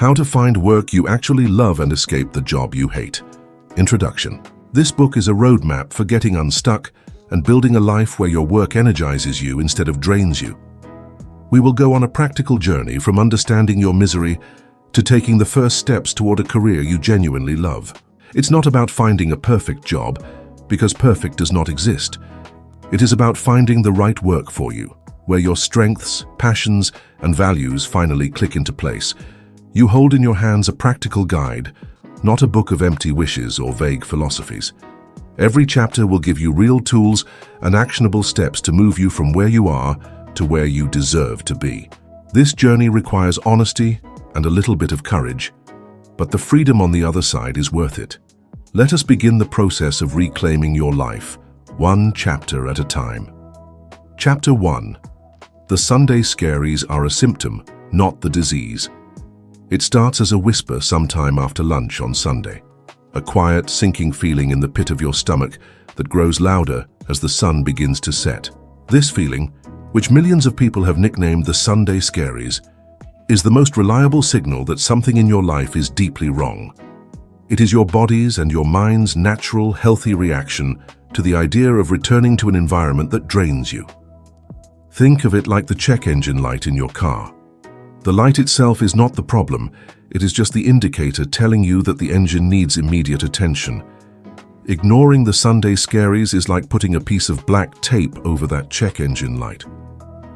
How to find work you actually love and escape the job you hate. Introduction. This book is a roadmap for getting unstuck and building a life where your work energizes you instead of drains you. We will go on a practical journey from understanding your misery to taking the first steps toward a career you genuinely love. It's not about finding a perfect job, because perfect does not exist. It is about finding the right work for you, where your strengths, passions, and values finally click into place. You hold in your hands a practical guide, not a book of empty wishes or vague philosophies. Every chapter will give you real tools and actionable steps to move you from where you are to where you deserve to be. This journey requires honesty and a little bit of courage, but the freedom on the other side is worth it. Let us begin the process of reclaiming your life, one chapter at a time. Chapter 1. The Sunday Scaries are a symptom, not the disease. It starts as a whisper sometime after lunch on Sunday, a quiet, sinking feeling in the pit of your stomach that grows louder as the sun begins to set. This feeling, which millions of people have nicknamed the Sunday Scaries, is the most reliable signal that something in your life is deeply wrong. It is your body's and your mind's natural, healthy reaction to the idea of returning to an environment that drains you. Think of it like the check engine light in your car. The light itself is not the problem, it is just the indicator telling you that the engine needs immediate attention. Ignoring the Sunday Scaries is like putting a piece of black tape over that check engine light.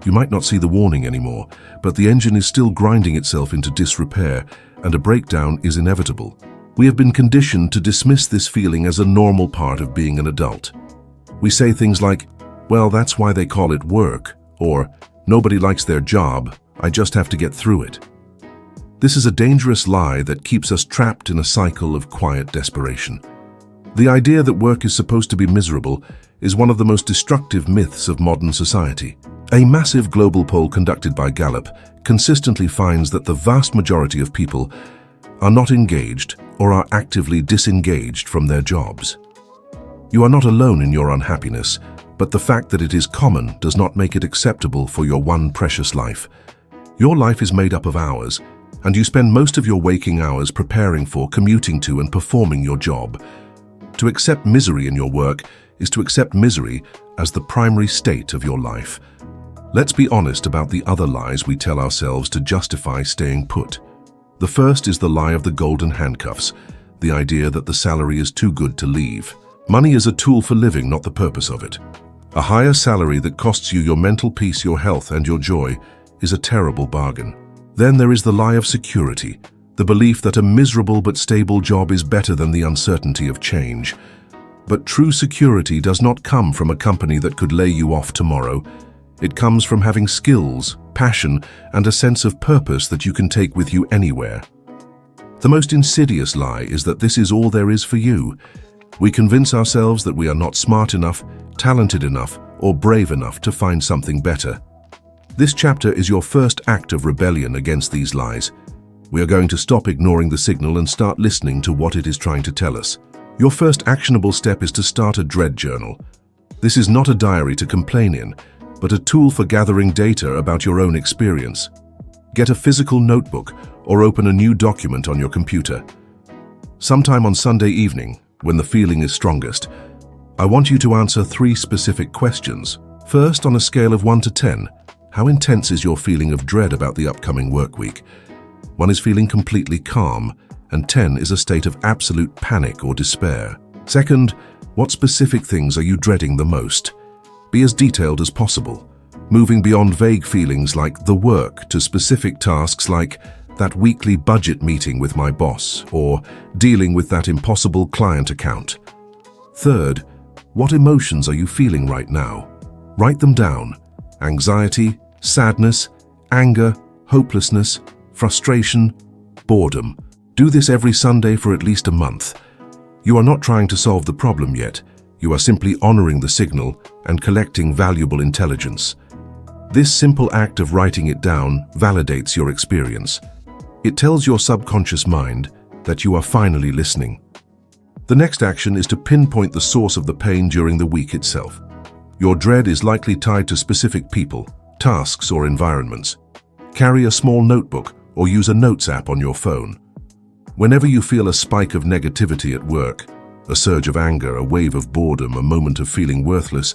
You might not see the warning anymore, but the engine is still grinding itself into disrepair, and a breakdown is inevitable. We have been conditioned to dismiss this feeling as a normal part of being an adult. We say things like, "Well, that's why they call it work," or "Nobody likes their job, I just have to get through it." This is a dangerous lie that keeps us trapped in a cycle of quiet desperation. The idea that work is supposed to be miserable is one of the most destructive myths of modern society. A massive global poll conducted by Gallup consistently finds that the vast majority of people are not engaged or are actively disengaged from their jobs. You are not alone in your unhappiness, but the fact that it is common does not make it acceptable for your one precious life. Your life is made up of hours, and you spend most of your waking hours preparing for, commuting to, and performing your job. To accept misery in your work is to accept misery as the primary state of your life. Let's be honest about the other lies we tell ourselves to justify staying put. The first is the lie of the golden handcuffs, the idea that the salary is too good to leave. Money is a tool for living, not the purpose of it. A higher salary that costs you your mental peace, your health, and your joy is a terrible bargain. Then there is the lie of security, the belief that a miserable but stable job is better than the uncertainty of change. But true security does not come from a company that could lay you off tomorrow. It comes from having skills, passion, and a sense of purpose that you can take with you anywhere. The most insidious lie is that this is all there is for you. We convince ourselves that we are not smart enough, talented enough, or brave enough to find something better. This chapter is your first act of rebellion against these lies. We are going to stop ignoring the signal and start listening to what it is trying to tell us. Your first actionable step is to start a dread journal. This is not a diary to complain in, but a tool for gathering data about your own experience. Get a physical notebook or open a new document on your computer. Sometime on Sunday evening, when the feeling is strongest, I want you to answer 3 specific questions. First, on a scale of 1 to 10, how intense is your feeling of dread about the upcoming work week? 1 is feeling completely calm, and 10 is a state of absolute panic or despair. Second, what specific things are you dreading the most? Be as detailed as possible, moving beyond vague feelings like the work to specific tasks like that weekly budget meeting with my boss or dealing with that impossible client account. Third, what emotions are you feeling right now? Write them down. Anxiety, sadness, anger, hopelessness, frustration, boredom. Do this every Sunday for at least a month. You are not trying to solve the problem yet. You are simply honoring the signal and collecting valuable intelligence. This simple act of writing it down validates your experience. It tells your subconscious mind that you are finally listening. The next action is to pinpoint the source of the pain during the week itself. Your dread is likely tied to specific people, tasks, or environments. Carry a small notebook or use a notes app on your phone. Whenever you feel a spike of negativity at work, a surge of anger, a wave of boredom, a moment of feeling worthless,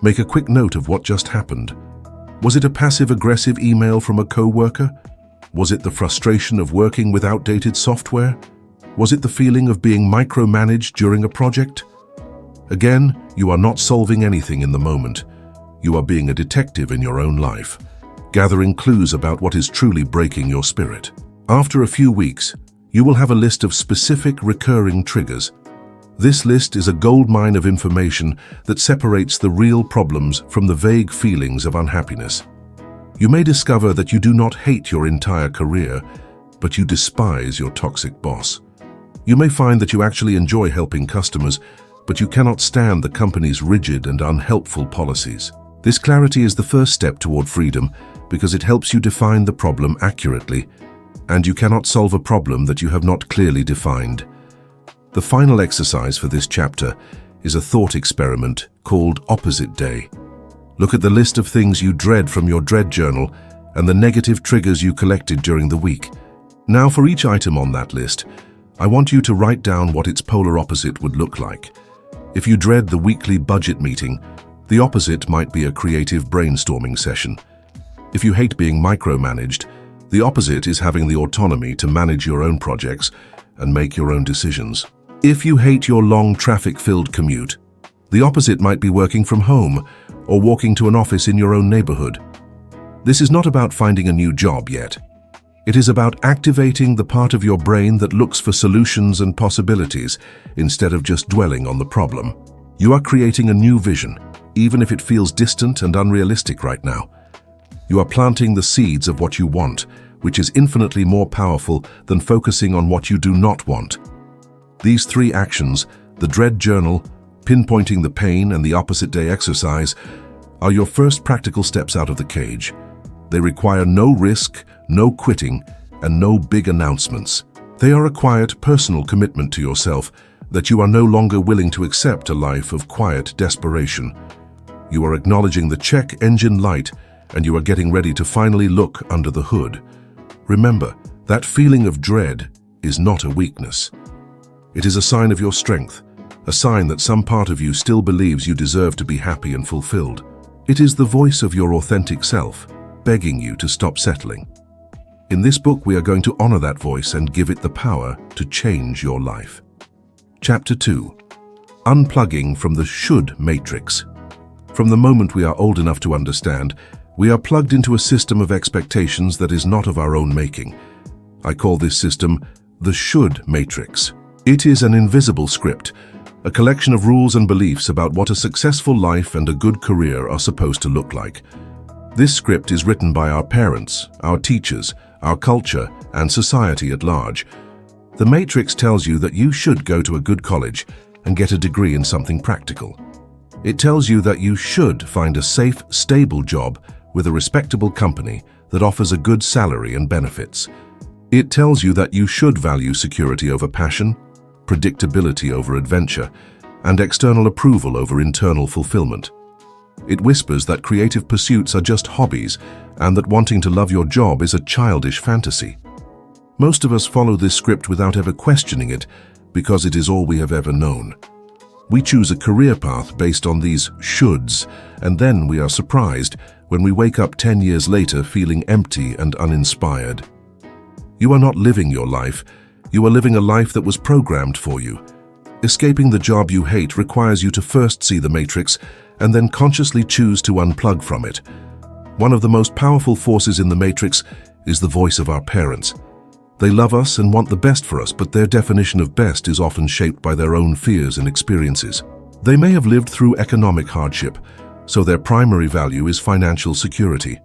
make a quick note of what just happened. Was it a passive-aggressive email from a co-worker? Was it the frustration of working with outdated software? Was it the feeling of being micromanaged during a project? Again, you are not solving anything in the moment. You are being a detective in your own life, gathering clues about what is truly breaking your spirit. After a few weeks, you will have a list of specific recurring triggers. This list is a goldmine of information that separates the real problems from the vague feelings of unhappiness. You may discover that you do not hate your entire career, but you despise your toxic boss. You may find that you actually enjoy helping customers, but you cannot stand the company's rigid and unhelpful policies. This clarity is the first step toward freedom because it helps you define the problem accurately, and you cannot solve a problem that you have not clearly defined. The final exercise for this chapter is a thought experiment called Opposite Day. Look at the list of things you dread from your dread journal and the negative triggers you collected during the week. Now, for each item on that list, I want you to write down what its polar opposite would look like. If you dread the weekly budget meeting, the opposite might be a creative brainstorming session. If you hate being micromanaged, the opposite is having the autonomy to manage your own projects and make your own decisions. If you hate your long traffic-filled commute, the opposite might be working from home or walking to an office in your own neighborhood. This is not about finding a new job yet. It is about activating the part of your brain that looks for solutions and possibilities instead of just dwelling on the problem. You are creating a new vision, even if it feels distant and unrealistic right now. You are planting the seeds of what you want, which is infinitely more powerful than focusing on what you do not want. These three actions, the dread journal, pinpointing the pain, and the opposite day exercise, are your first practical steps out of the cage. They require no risk, no quitting, and no big announcements. They are a quiet, personal commitment to yourself that you are no longer willing to accept a life of quiet desperation. You are acknowledging the check engine light, and you are getting ready to finally look under the hood. Remember, that feeling of dread is not a weakness. It is a sign of your strength, a sign that some part of you still believes you deserve to be happy and fulfilled. It is the voice of your authentic self, begging you to stop settling. In this book, we are going to honor that voice and give it the power to change your life. Chapter 2. Unplugging from the should matrix. From the moment we are old enough to understand, we are plugged into a system of expectations that is not of our own making. I call this system the should matrix. It is an invisible script, a collection of rules and beliefs about what a successful life and a good career are supposed to look like. This script is written by our parents, our teachers, our culture, and society at large. The matrix tells you that you should go to a good college and get a degree in something practical. It tells you that you should find a safe, stable job with a respectable company that offers a good salary and benefits. It tells you that you should value security over passion, predictability over adventure, and external approval over internal fulfillment. It whispers that creative pursuits are just hobbies and that wanting to love your job is a childish fantasy. Most of us follow this script without ever questioning it because it is all we have ever known. We choose a career path based on these shoulds, and then we are surprised when we wake up 10 years later feeling empty and uninspired. You are not living your life. You are living a life that was programmed for you. Escaping the job you hate requires you to first see the matrix and then consciously choose to unplug from it. One of the most powerful forces in the matrix is the voice of our parents. They love us and want the best for us, but their definition of best is often shaped by their own fears and experiences. They may have lived through economic hardship, so their primary value is financial security.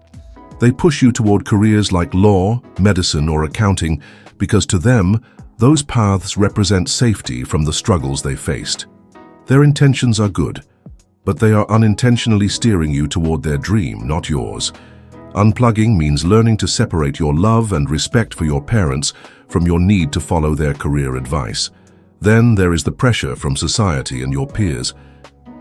They push you toward careers like law, medicine, or accounting because to them, those paths represent safety from the struggles they faced. Their intentions are good, but they are unintentionally steering you toward their dream, not yours. Unplugging means learning to separate your love and respect for your parents from your need to follow their career advice. Then there is the pressure from society and your peers.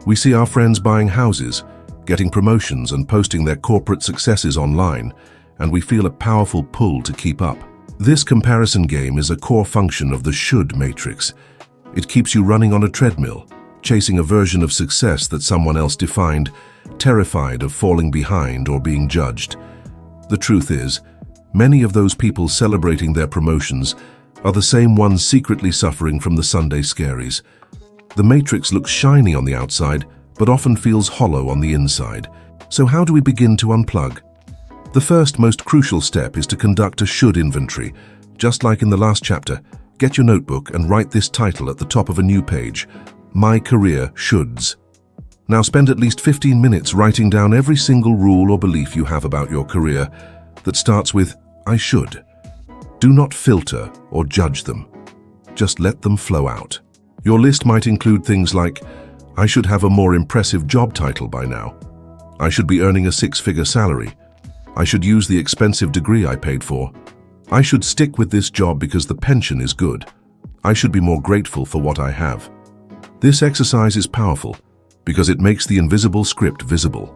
We see our friends buying houses, getting promotions, and posting their corporate successes online, and we feel a powerful pull to keep up. This comparison game is a core function of the should matrix. It keeps you running on a treadmill, chasing a version of success that someone else defined, terrified of falling behind or being judged. The truth is, many of those people celebrating their promotions are the same ones secretly suffering from the Sunday scaries. The matrix looks shiny on the outside, but often feels hollow on the inside. So how do we begin to unplug? The first, most crucial step is to conduct a should inventory. Just like in the last chapter, get your notebook and write this title at the top of a new page: My Career Shoulds. Now spend at least 15 minutes writing down every single rule or belief you have about your career that starts with I should. Do not filter or judge them. Just let them flow out. Your list might include things like, I should have a more impressive job title by now. I should be earning a 6-figure salary. I should use the expensive degree I paid for. I should stick with this job because the pension is good. I should be more grateful for what I have. This exercise is powerful because it makes the invisible script visible.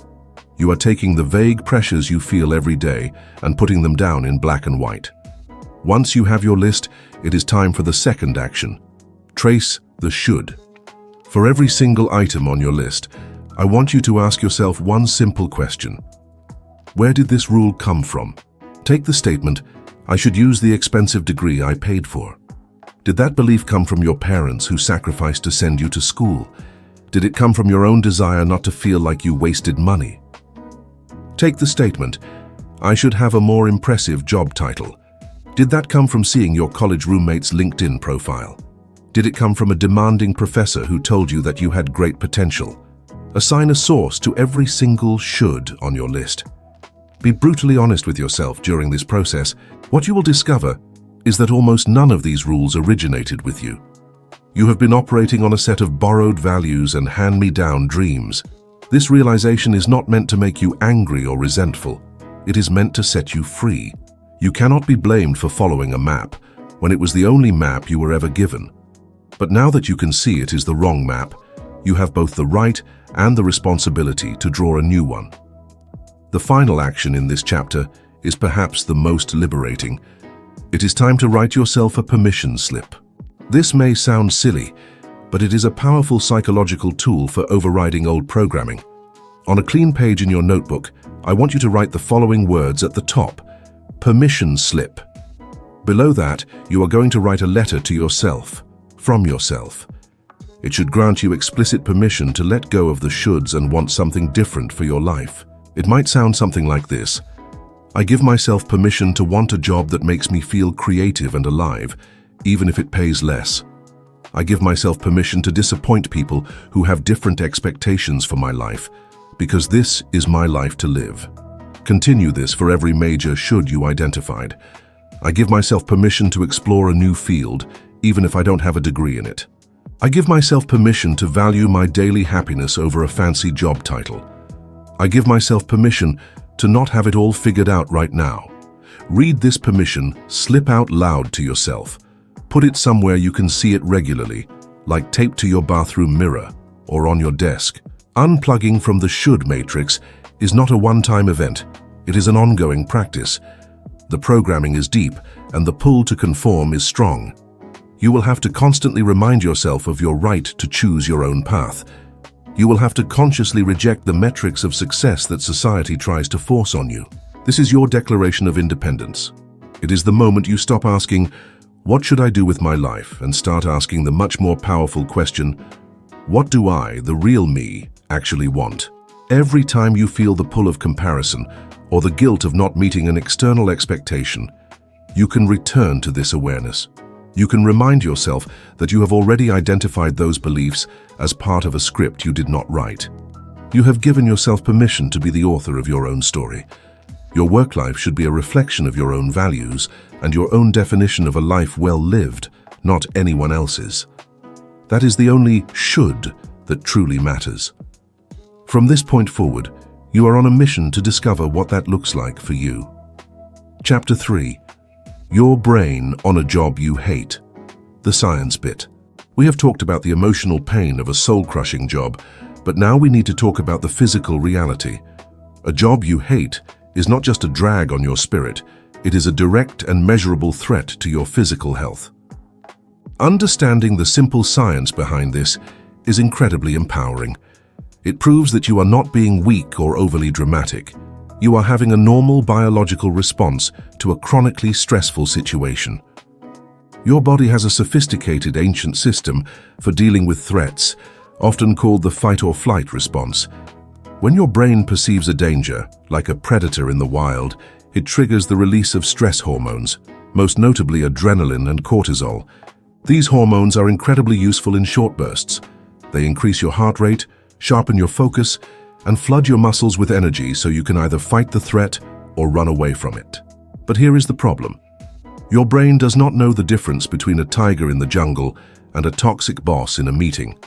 You are taking the vague pressures you feel every day and putting them down in black and white. Once you have your list, it is time for the second action. Trace the should. For every single item on your list, I want you to ask yourself one simple question. Where did this rule come from? Take the statement, I should use the expensive degree I paid for. Did that belief come from your parents who sacrificed to send you to school? Did it come from your own desire not to feel like you wasted money? Take the statement, I should have a more impressive job title. Did that come from seeing your college roommate's LinkedIn profile? Did it come from a demanding professor who told you that you had great potential? Assign a source to every single should on your list. Be brutally honest with yourself during this process. What you will discover is that almost none of these rules originated with you. You have been operating on a set of borrowed values and hand-me-down dreams. This realization is not meant to make you angry or resentful. It is meant to set you free. You cannot be blamed for following a map when it was the only map you were ever given. But now that you can see it is the wrong map, you have both the right and the responsibility to draw a new one. The final action in this chapter is perhaps the most liberating. It is time to write yourself a permission slip. This may sound silly, but it is a powerful psychological tool for overriding old programming. On a clean page in your notebook, I want you to write the following words at the top: permission slip. Below that, you are going to write a letter to yourself, from yourself. It should grant you explicit permission to let go of the shoulds and want something different for your life. It might sound something like this: I give myself permission to want a job that makes me feel creative and alive, even if it pays less. I give myself permission to disappoint people who have different expectations for my life, because this is my life to live. Continue this for every major should you identified. I give myself permission to explore a new field, even if I don't have a degree in it. I give myself permission to value my daily happiness over a fancy job title. I give myself permission to not have it all figured out right now. Read this permission slip out loud to yourself. Put it somewhere you can see it regularly, like taped to your bathroom mirror or on your desk. Unplugging from the should matrix is not a one-time event. It is an ongoing practice. The programming is deep and the pull to conform is strong. You will have to constantly remind yourself of your right to choose your own path. You will have to consciously reject the metrics of success that society tries to force on you. This is your declaration of independence. It is the moment you stop asking, what should I do with my life, and start asking the much more powerful question, what do I, the real me, actually want? Every time you feel the pull of comparison or the guilt of not meeting an external expectation, you can return to this awareness. You can remind yourself that you have already identified those beliefs as part of a script you did not write. You have given yourself permission to be the author of your own story. Your work life should be a reflection of your own values and your own definition of a life well lived, not anyone else's. That is the only should that truly matters. From this point forward, you are on a mission to discover what that looks like for you. Chapter 3. Your brain on a job you hate. The science bit. We have talked about the emotional pain of a soul-crushing job, but now we need to talk about the physical reality. A job you hate is not just a drag on your spirit, it is a direct and measurable threat to your physical health. Understanding the simple science behind this is incredibly empowering. It proves that you are not being weak or overly dramatic. You are having a normal biological response to a chronically stressful situation. Your body has a sophisticated ancient system for dealing with threats, often called the fight or flight response. When your brain perceives a danger, like a predator in the wild, it triggers the release of stress hormones, most notably adrenaline and cortisol. These hormones are incredibly useful in short bursts. They increase your heart rate, sharpen your focus, and flood your muscles with energy so you can either fight the threat or run away from it. But here is the problem. Your brain does not know the difference between a tiger in the jungle and a toxic boss in a meeting.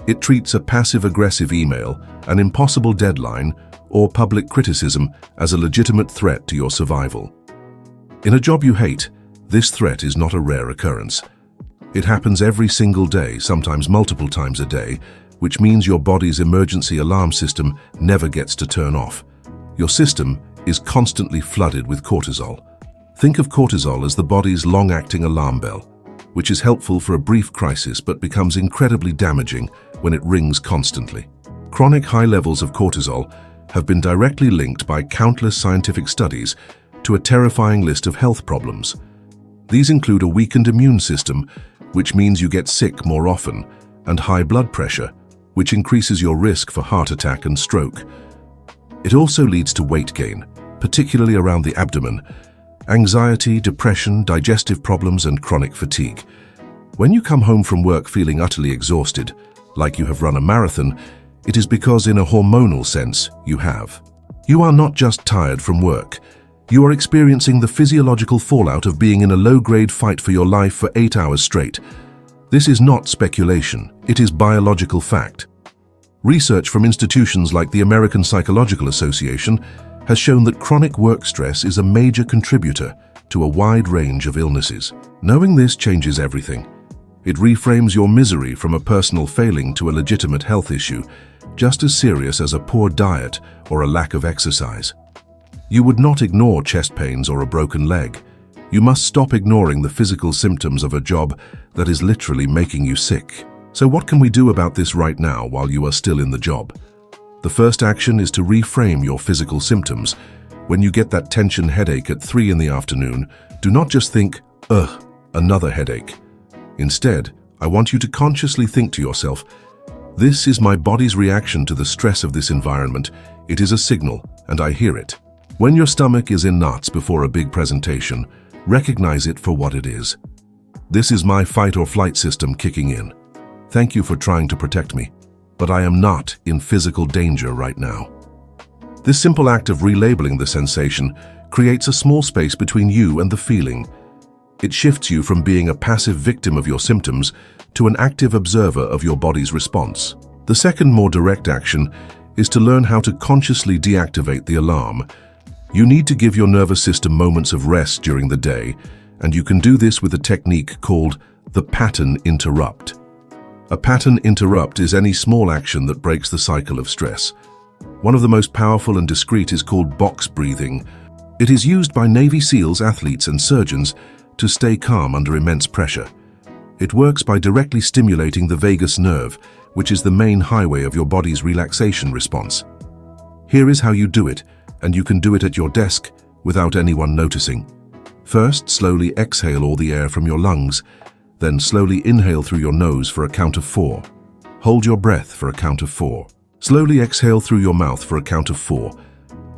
It treats a passive-aggressive email, an impossible deadline, or public criticism as a legitimate threat to your survival. In a job you hate, this threat is not a rare occurrence. It happens every single day, sometimes multiple times a day, which means your body's emergency alarm system never gets to turn off. Your system is constantly flooded with cortisol. Think of cortisol as the body's long-acting alarm bell, which is helpful for a brief crisis but becomes incredibly damaging when it rings constantly. Chronic high levels of cortisol have been directly linked by countless scientific studies to a terrifying list of health problems. These include a weakened immune system, which means you get sick more often, and high blood pressure, which increases your risk for heart attack and stroke. It also leads to weight gain, particularly around the abdomen, anxiety, depression, digestive problems, and chronic fatigue. When you come home from work feeling utterly exhausted, like you have run a marathon, it is because in a hormonal sense, you have. You are not just tired from work. You are experiencing the physiological fallout of being in a low-grade fight for your life for 8 hours straight. This is not speculation, it is biological fact. Research from institutions like the American Psychological Association has shown that chronic work stress is a major contributor to a wide range of illnesses. Knowing this changes everything. It reframes your misery from a personal failing to a legitimate health issue, just as serious as a poor diet or a lack of exercise. You would not ignore chest pains or a broken leg. You must stop ignoring the physical symptoms of a job that is literally making you sick. So what can we do about this right now while you are still in the job? The first action is to reframe your physical symptoms. When you get that tension headache at 3 in the afternoon, do not just think, ugh, another headache. Instead, I want you to consciously think to yourself, this is my body's reaction to the stress of this environment. It is a signal, and I hear it. When your stomach is in knots before a big presentation, recognize it for what it is. This is my fight or flight system kicking in. Thank you for trying to protect me, but I am not in physical danger right now. This simple act of relabeling the sensation creates a small space between you and the feeling. It shifts you from being a passive victim of your symptoms to an active observer of your body's response. The second, more direct action is to learn how to consciously deactivate the alarm. You need to give your nervous system moments of rest during the day, and you can do this with a technique called the pattern interrupt. A pattern interrupt is any small action that breaks the cycle of stress. One of the most powerful and discreet is called box breathing. It is used by Navy SEALs, athletes, and surgeons to stay calm under immense pressure. It works by directly stimulating the vagus nerve, which is the main highway of your body's relaxation response. Here is how you do it, and you can do it at your desk without anyone noticing. First, slowly exhale all the air from your lungs, then slowly inhale through your nose for a count of 4. Hold your breath for a count of 4. Slowly exhale through your mouth for a count of 4.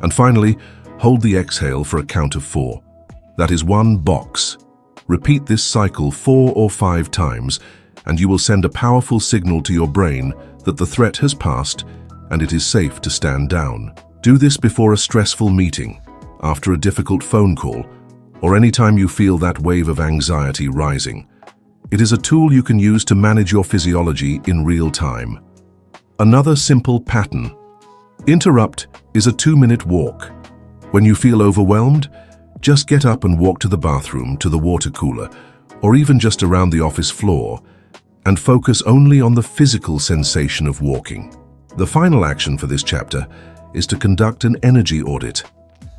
And finally, hold the exhale for a count of 4. That is 1 box. Repeat this cycle 4 or 5 times, and you will send a powerful signal to your brain that the threat has passed and it is safe to stand down. Do this before a stressful meeting, after a difficult phone call, or any time you feel that wave of anxiety rising. It is a tool you can use to manage your physiology in real time. Another simple pattern. Interrupt is a 2-minute walk. When you feel overwhelmed, just get up and walk to the bathroom, to the water cooler, or even just around the office floor, and focus only on the physical sensation of walking. The final action for this chapter is to conduct an energy audit.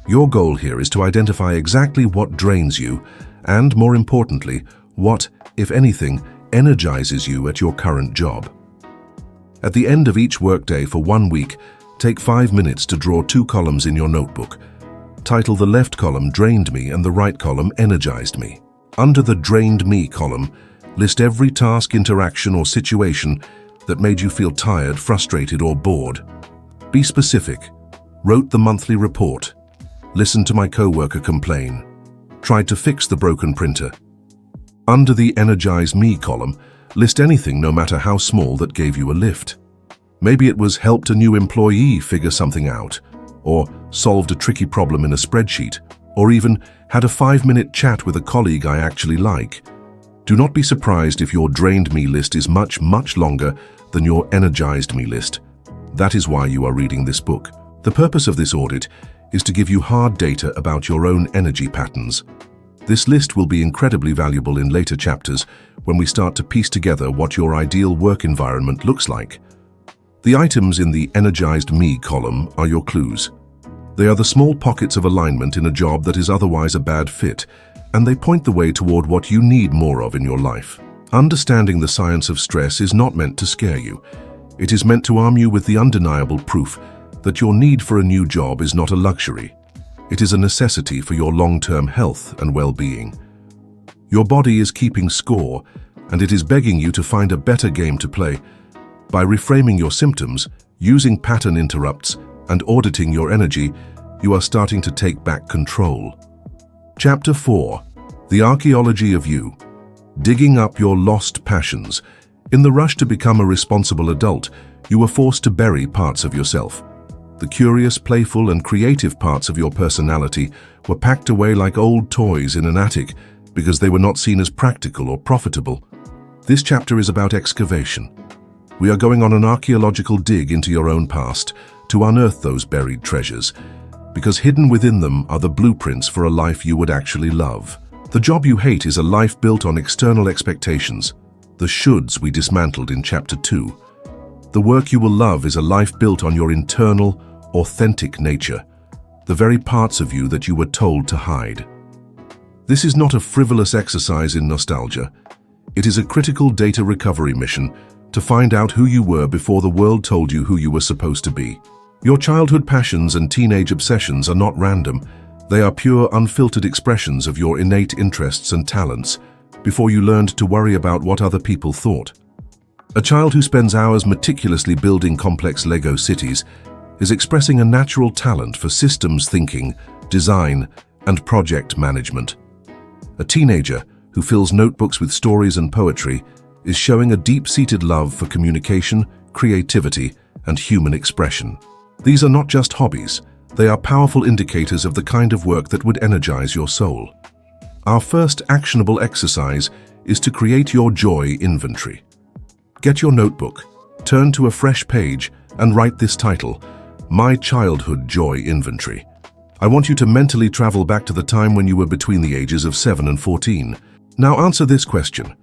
Your goal here is to identify exactly what drains you and, more importantly, what, if anything, energizes you at your current job. At the end of each workday for 1 week, take 5 minutes to draw 2 columns in your notebook. Title the left column Drained Me and the right column Energized Me. Under the Drained Me column, list every task, interaction, or situation that made you feel tired, frustrated, or bored. Be specific. Wrote the monthly report. Listened to my coworker complain. Tried to fix the broken printer. Under the Energize Me column, list anything, no matter how small, that gave you a lift. Maybe it was helped a new employee figure something out, or solved a tricky problem in a spreadsheet, or even had a 5-minute chat with a colleague I actually like. Do not be surprised if your Drained Me list is much, much longer than your Energized Me list. That is why you are reading this book. The purpose of this audit is to give you hard data about your own energy patterns. This list will be incredibly valuable in later chapters when we start to piece together what your ideal work environment looks like. The items in the Energized Me column are your clues. They are the small pockets of alignment in a job that is otherwise a bad fit, and they point the way toward what you need more of in your life. Understanding the science of stress is not meant to scare you. It is meant to arm you with the undeniable proof that your need for a new job is not a luxury. It is a necessity for your long-term health and well-being. Your body is keeping score, and it is begging you to find a better game to play. By reframing your symptoms, using pattern interrupts, and auditing your energy, you are starting to take back control. Chapter 4. The Archaeology of You. Digging up your lost passions. In the rush to become a responsible adult, you were forced to bury parts of yourself. The curious, playful, and creative parts of your personality were packed away like old toys in an attic because they were not seen as practical or profitable. This chapter is about excavation. We are going on an archaeological dig into your own past to unearth those buried treasures, because hidden within them are the blueprints for a life you would actually love. The job you hate is a life built on external expectations, the shoulds we dismantled in Chapter 2. The work you will love is a life built on your internal, authentic nature, the very parts of you that you were told to hide. This is not a frivolous exercise in nostalgia. It is a critical data recovery mission to find out who you were before the world told you who you were supposed to be. Your childhood passions and teenage obsessions are not random. They are pure, unfiltered expressions of your innate interests and talents before you learned to worry about what other people thought. A child who spends hours meticulously building complex Lego cities is expressing a natural talent for systems thinking, design, and project management. A teenager who fills notebooks with stories and poetry is showing a deep-seated love for communication, creativity, and human expression. These are not just hobbies, they are powerful indicators of the kind of work that would energize your soul. Our first actionable exercise is to create your joy inventory. Get your notebook, turn to a fresh page, and write this title: My Childhood Joy Inventory. I want you to mentally travel back to the time when you were between the ages of 7 and 14. Now answer this question.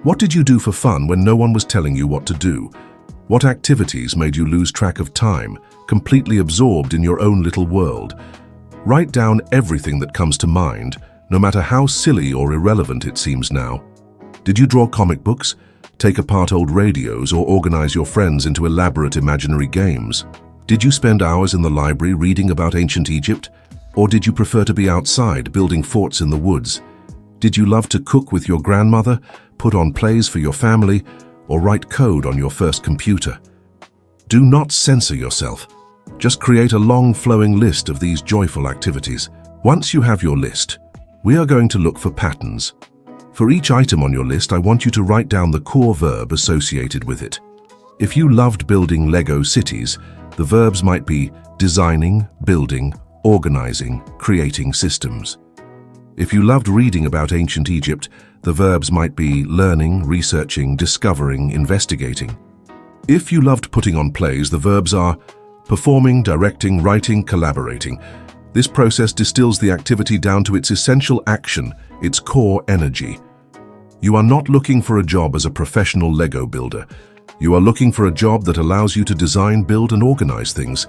What did you do for fun when no one was telling you what to do? What activities made you lose track of time, completely absorbed in your own little world? Write down everything that comes to mind, no matter how silly or irrelevant it seems now. Did you draw comic books, take apart old radios, or organize your friends into elaborate imaginary games? Did you spend hours in the library reading about ancient Egypt? Or did you prefer to be outside, building forts in the woods? Did you love to cook with your grandmother, put on plays for your family, or write code on your first computer? Do not censor yourself. Just create a long flowing list of these joyful activities. Once you have your list, we are going to look for patterns. For each item on your list, I want you to write down the core verb associated with it. If you loved building Lego cities, the verbs might be designing, building, organizing, creating systems. If you loved reading about ancient Egypt, the verbs might be learning, researching, discovering, investigating. If you loved putting on plays, the verbs are performing, directing, writing, collaborating. This process distills the activity down to its essential action, its core energy. You are not looking for a job as a professional Lego builder. You are looking for a job that allows you to design, build, and organize things.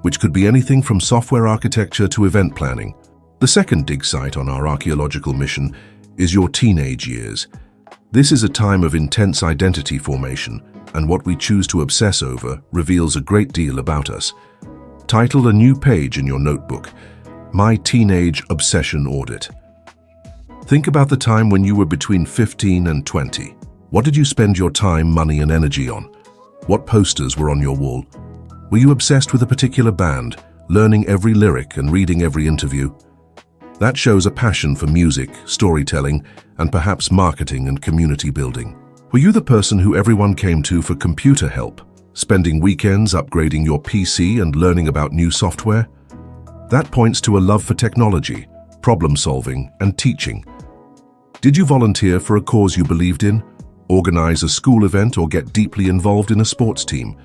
which could be anything from software architecture to event planning. The second dig site on our archaeological mission is your teenage years. This is a time of intense identity formation, and what we choose to obsess over reveals a great deal about us. Title a new page in your notebook, My Teenage Obsession Audit. Think about the time when you were between 15 and 20. What did you spend your time, money, and energy on? What posters were on your wall? Were you obsessed with a particular band, learning every lyric and reading every interview? That shows a passion for music, storytelling, and perhaps marketing and community building. Were you the person who everyone came to for computer help, spending weekends upgrading your PC and learning about new software? That points to a love for technology, problem solving, and teaching. Did you volunteer for a cause you believed in, organize a school event, or get deeply involved in a sports team?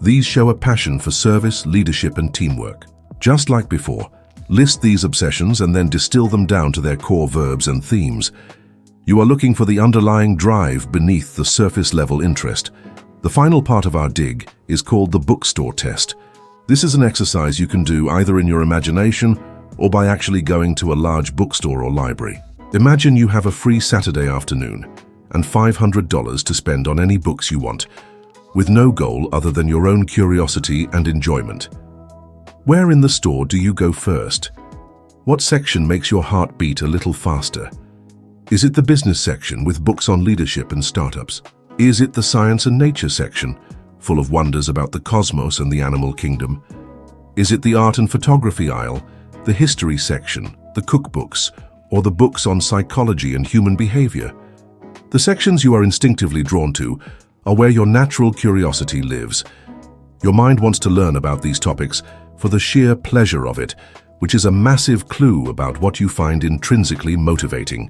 These show a passion for service, leadership, and teamwork. Just like before, list these obsessions and then distill them down to their core verbs and themes. You are looking for the underlying drive beneath the surface-level interest. The final part of our dig is called the bookstore test. This is an exercise you can do either in your imagination or by actually going to a large bookstore or library. Imagine you have a free Saturday afternoon and $500 to spend on any books you want, with no goal other than your own curiosity and enjoyment. Where in the store do you go first? What section makes your heart beat a little faster? Is it the business section with books on leadership and startups? Is it the science and nature section, full of wonders about the cosmos and the animal kingdom? Is it the art and photography aisle, the history section, the cookbooks, or the books on psychology and human behavior? The sections you are instinctively drawn to are where your natural curiosity lives. Your mind wants to learn about these topics for the sheer pleasure of it, which is a massive clue about what you find intrinsically motivating.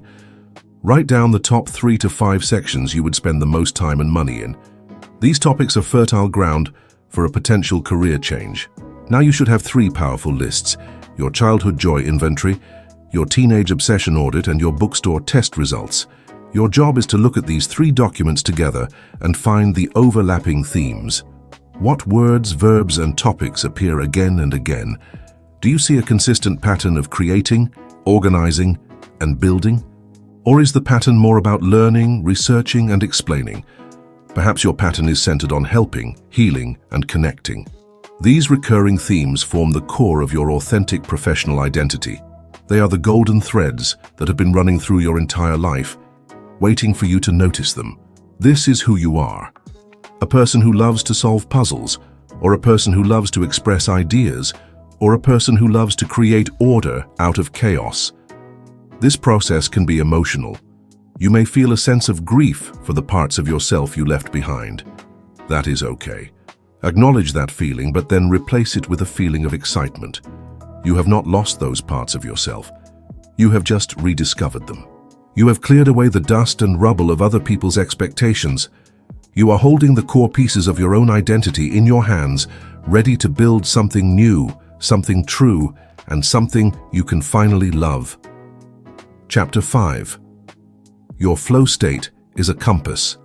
Write down the top 3 to 5 sections you would spend the most time and money in. These topics are fertile ground for a potential career change. Now you should have 3 powerful lists: your childhood joy inventory, your teenage obsession audit, and your bookstore test results. Your job is to look at these 3 documents together and find the overlapping themes. What words, verbs, and topics appear again and again? Do you see a consistent pattern of creating, organizing, and building? Or is the pattern more about learning, researching, and explaining? Perhaps your pattern is centered on helping, healing, and connecting. These recurring themes form the core of your authentic professional identity. They are the golden threads that have been running through your entire life, waiting for you to notice them. This is who you are. A person who loves to solve puzzles, or a person who loves to express ideas, or a person who loves to create order out of chaos. This process can be emotional. You may feel a sense of grief for the parts of yourself you left behind. That is okay. Acknowledge that feeling, but then replace it with a feeling of excitement. You have not lost those parts of yourself. You have just rediscovered them. You have cleared away the dust and rubble of other people's expectations. You are holding the core pieces of your own identity in your hands, ready to build something new, something true, and something you can finally love. Chapter 5. Your flow state is a compass.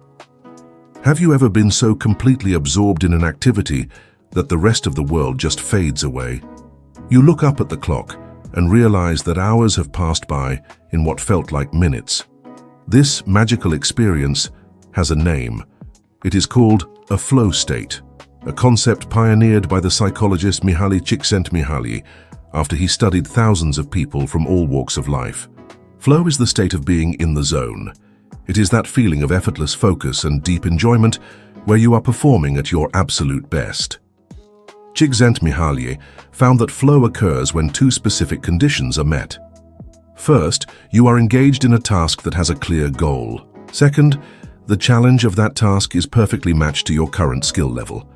Have you ever been so completely absorbed in an activity that the rest of the world just fades away? You look up at the clock and realize that hours have passed by in what felt like minutes. This magical experience has a name. It is called a flow state, a concept pioneered by the psychologist Mihaly Csikszentmihalyi after he studied thousands of people from all walks of life. Flow is the state of being in the zone. It is that feeling of effortless focus and deep enjoyment where you are performing at your absolute best. Csikszentmihalyi found that flow occurs when 2 specific conditions are met. First, you are engaged in a task that has a clear goal. Second, the challenge of that task is perfectly matched to your current skill level.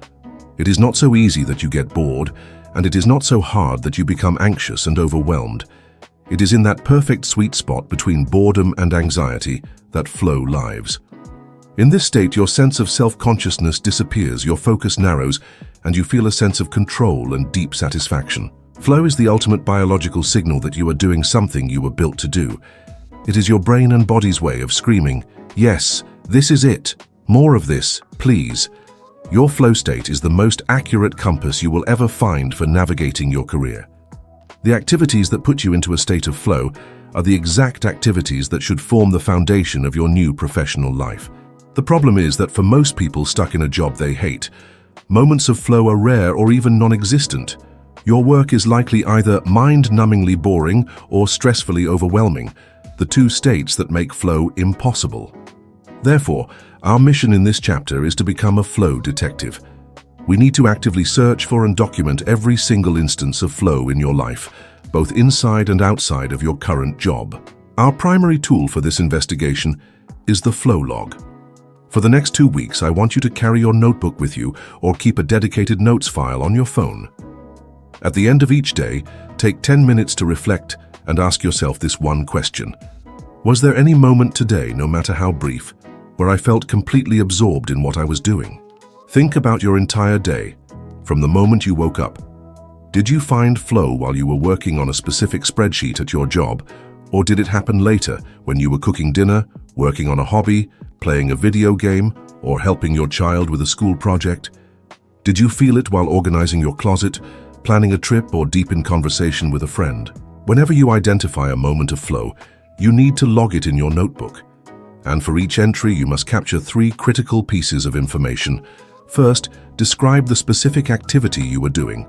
It is not so easy that you get bored, and it is not so hard that you become anxious and overwhelmed. It is in that perfect sweet spot between boredom and anxiety that flow lives. In this state, your sense of self-consciousness disappears, your focus narrows, and you feel a sense of control and deep satisfaction. Flow is the ultimate biological signal that you are doing something you were built to do. It is your brain and body's way of screaming, "Yes, this is it. More of this, please." Your flow state is the most accurate compass you will ever find for navigating your career. The activities that put you into a state of flow are the exact activities that should form the foundation of your new professional life. The problem is that for most people stuck in a job they hate, moments of flow are rare or even non-existent. Your work is likely either mind-numbingly boring or stressfully overwhelming, the two states that make flow impossible. Therefore, our mission in this chapter is to become a flow detective. We need to actively search for and document every single instance of flow in your life, both inside and outside of your current job. Our primary tool for this investigation is the flow log. For the next 2 weeks, I want you to carry your notebook with you or keep a dedicated notes file on your phone. At the end of each day, take 10 minutes to reflect and ask yourself this one question. Was there any moment today, no matter how brief, where I felt completely absorbed in what I was doing? Think about your entire day, from the moment you woke up. Did you find flow while you were working on a specific spreadsheet at your job, or did it happen later when you were cooking dinner, working on a hobby, playing a video game, or helping your child with a school project? Did you feel it while organizing your closet, planning a trip, or deep in conversation with a friend? Whenever you identify a moment of flow, you need to log it in your notebook. And for each entry, you must capture 3 critical pieces of information. First, describe the specific activity you were doing.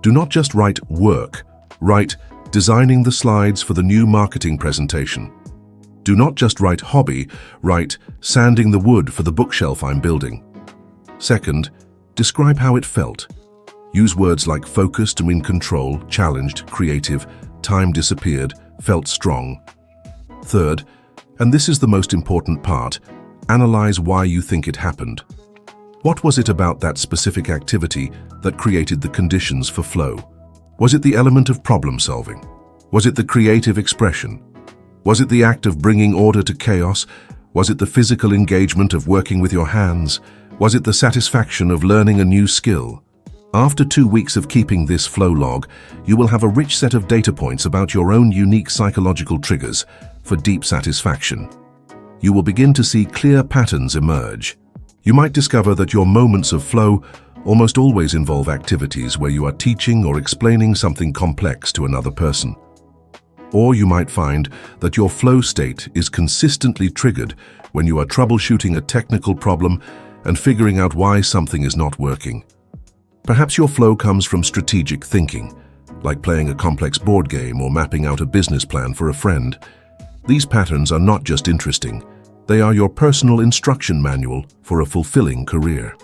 Do not just write work. Write designing the slides for the new marketing presentation. Do not just write hobby. Write sanding the wood for the bookshelf I'm building. Second, describe how it felt. Use words like focused and in control, challenged, creative, time disappeared, felt strong. Third, and this is the most important part, analyze why you think it happened. What was it about that specific activity that created the conditions for flow? Was it the element of problem solving? Was it the creative expression? Was it the act of bringing order to chaos? Was it the physical engagement of working with your hands? Was it the satisfaction of learning a new skill? After 2 weeks of keeping this flow log, you will have a rich set of data points about your own unique psychological triggers for deep satisfaction. You will begin to see clear patterns emerge. You might discover that your moments of flow almost always involve activities where you are teaching or explaining something complex to another person. Or you might find that your flow state is consistently triggered when you are troubleshooting a technical problem and figuring out why something is not working. Perhaps your flow comes from strategic thinking, like playing a complex board game or mapping out a business plan for a friend. These patterns are not just interesting, they are your personal instruction manual for a fulfilling career.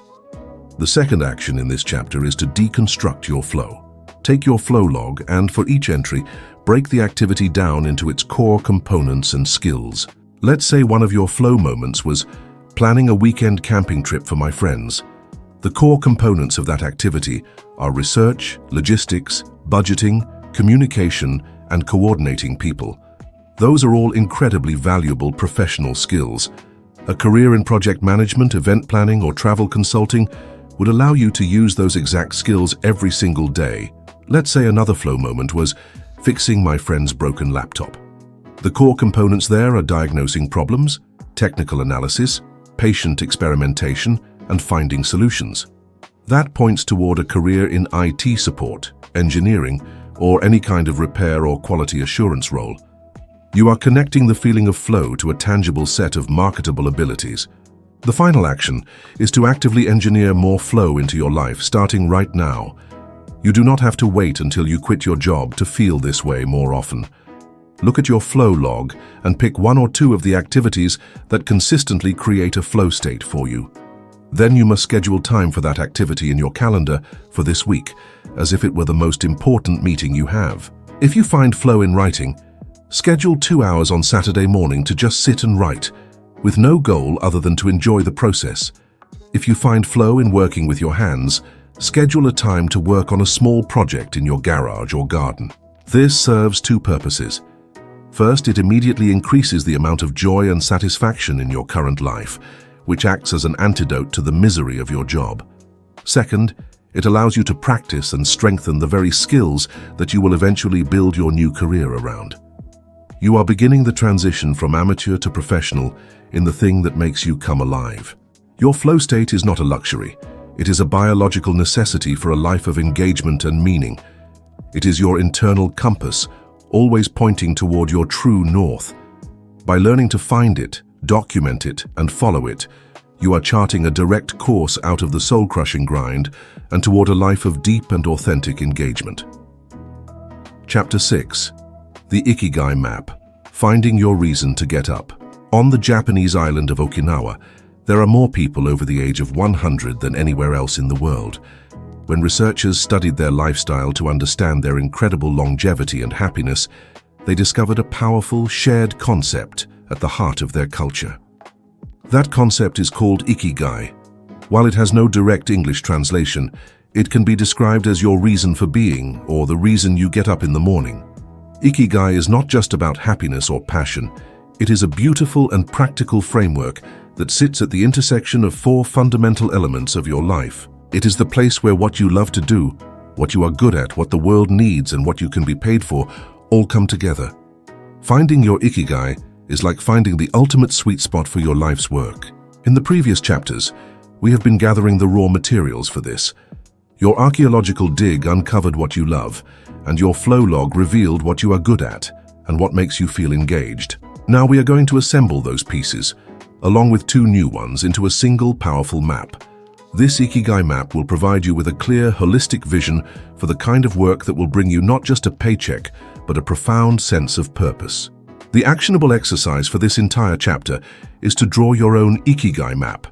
The second action in this chapter is to deconstruct your flow. Take your flow log and, for each entry, break the activity down into its core components and skills. Let's say one of your flow moments was planning a weekend camping trip for my friends. The core components of that activity are research, logistics, budgeting, communication, and coordinating people. Those are all incredibly valuable professional skills. A career in project management, event planning, or travel consulting would allow you to use those exact skills every single day. Let's say another flow moment was fixing my friend's broken laptop. The core components there are diagnosing problems, technical analysis, patient experimentation, and finding solutions. That points toward a career in IT support, engineering, or any kind of repair or quality assurance role. You are connecting the feeling of flow to a tangible set of marketable abilities. The final action is to actively engineer more flow into your life starting right now. You do not have to wait until you quit your job to feel this way more often. Look at your flow log and pick 1 or 2 of the activities that consistently create a flow state for you. Then you must schedule time for that activity in your calendar for this week, as if it were the most important meeting you have. If you find flow in writing, schedule 2 hours on Saturday morning to just sit and write, with no goal other than to enjoy the process. If you find flow in working with your hands, schedule a time to work on a small project in your garage or garden. This serves 2 purposes. First, it immediately increases the amount of joy and satisfaction in your current life, which acts as an antidote to the misery of your job. Second, it allows you to practice and strengthen the very skills that you will eventually build your new career around. You are beginning the transition from amateur to professional in the thing that makes you come alive. Your flow state is not a luxury. It is a biological necessity for a life of engagement and meaning. It is your internal compass, always pointing toward your true north. By learning to find it, document it, and follow it, you are charting a direct course out of the soul-crushing grind and toward a life of deep and authentic engagement. Chapter 6. The Ikigai Map. Finding your reason to get up. On the Japanese island of Okinawa, there are more people over the age of 100 than anywhere else in the world. When researchers studied their lifestyle to understand their incredible longevity and happiness, they discovered a powerful, shared concept at the heart of their culture. That concept is called Ikigai. While it has no direct English translation, it can be described as your reason for being, or the reason you get up in the morning. Ikigai is not just about happiness or passion. It is a beautiful and practical framework that sits at the intersection of 4 fundamental elements of your life. It is the place where what you love to do, what you are good at, what the world needs, and what you can be paid for all come together. Finding your Ikigai is like finding the ultimate sweet spot for your life's work. In the previous chapters, we have been gathering the raw materials for this. Your archaeological dig uncovered what you love, and your flow log revealed what you are good at and what makes you feel engaged. Now we are going to assemble those pieces, along with 2 new ones, into a single powerful map. This Ikigai map will provide you with a clear, holistic vision for the kind of work that will bring you not just a paycheck, but a profound sense of purpose. The actionable exercise for this entire chapter is to draw your own Ikigai map.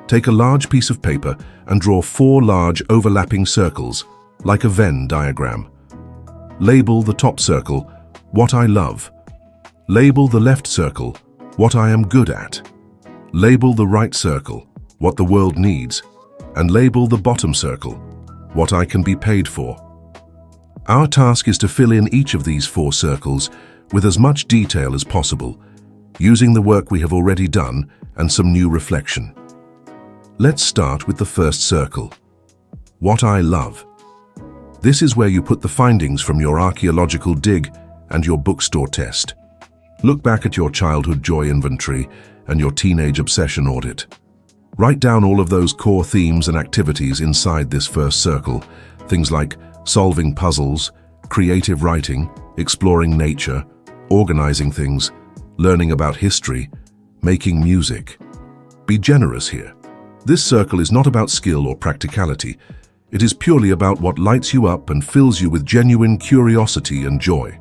Take a large piece of paper and draw 4 large overlapping circles, like a Venn diagram. Label the top circle, "What I love." Label the left circle, "What I am good at." Label the right circle, "What the world needs." And label the bottom circle, "What I can be paid for." Our task is to fill in each of these 4 circles with as much detail as possible, using the work we have already done and some new reflection. Let's start with the first circle, "What I love." This is where you put the findings from your archaeological dig and your bookstore test. Look back at your childhood joy inventory and your teenage obsession audit. Write down all of those core themes and activities inside this first circle, things like solving puzzles, creative writing, exploring nature, organizing things, learning about history, making music. Be generous here. This circle is not about skill or practicality. It is purely about what lights you up and fills you with genuine curiosity and joy.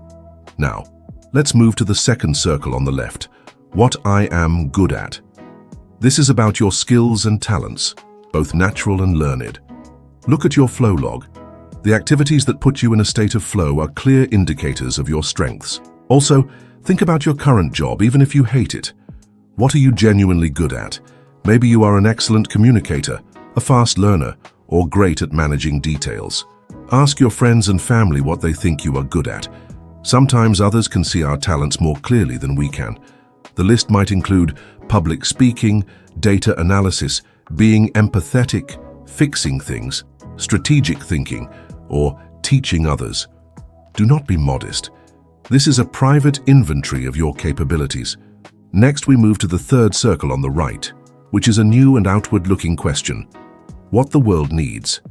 Now, let's move to the second circle on the left, "What I am good at." This is about your skills and talents, both natural and learned. Look at your flow log. The activities that put you in a state of flow are clear indicators of your strengths. Also, think about your current job, even if you hate it. What are you genuinely good at? Maybe you are an excellent communicator, a fast learner, or great at managing details. Ask your friends and family what they think you are good at. Sometimes others can see our talents more clearly than we can. The list might include public speaking, data analysis, being empathetic, fixing things, strategic thinking, or teaching others. Do not be modest. This is a private inventory of your capabilities. Next, we move to the third circle on the right, which is a new and outward-looking question: what the world needs.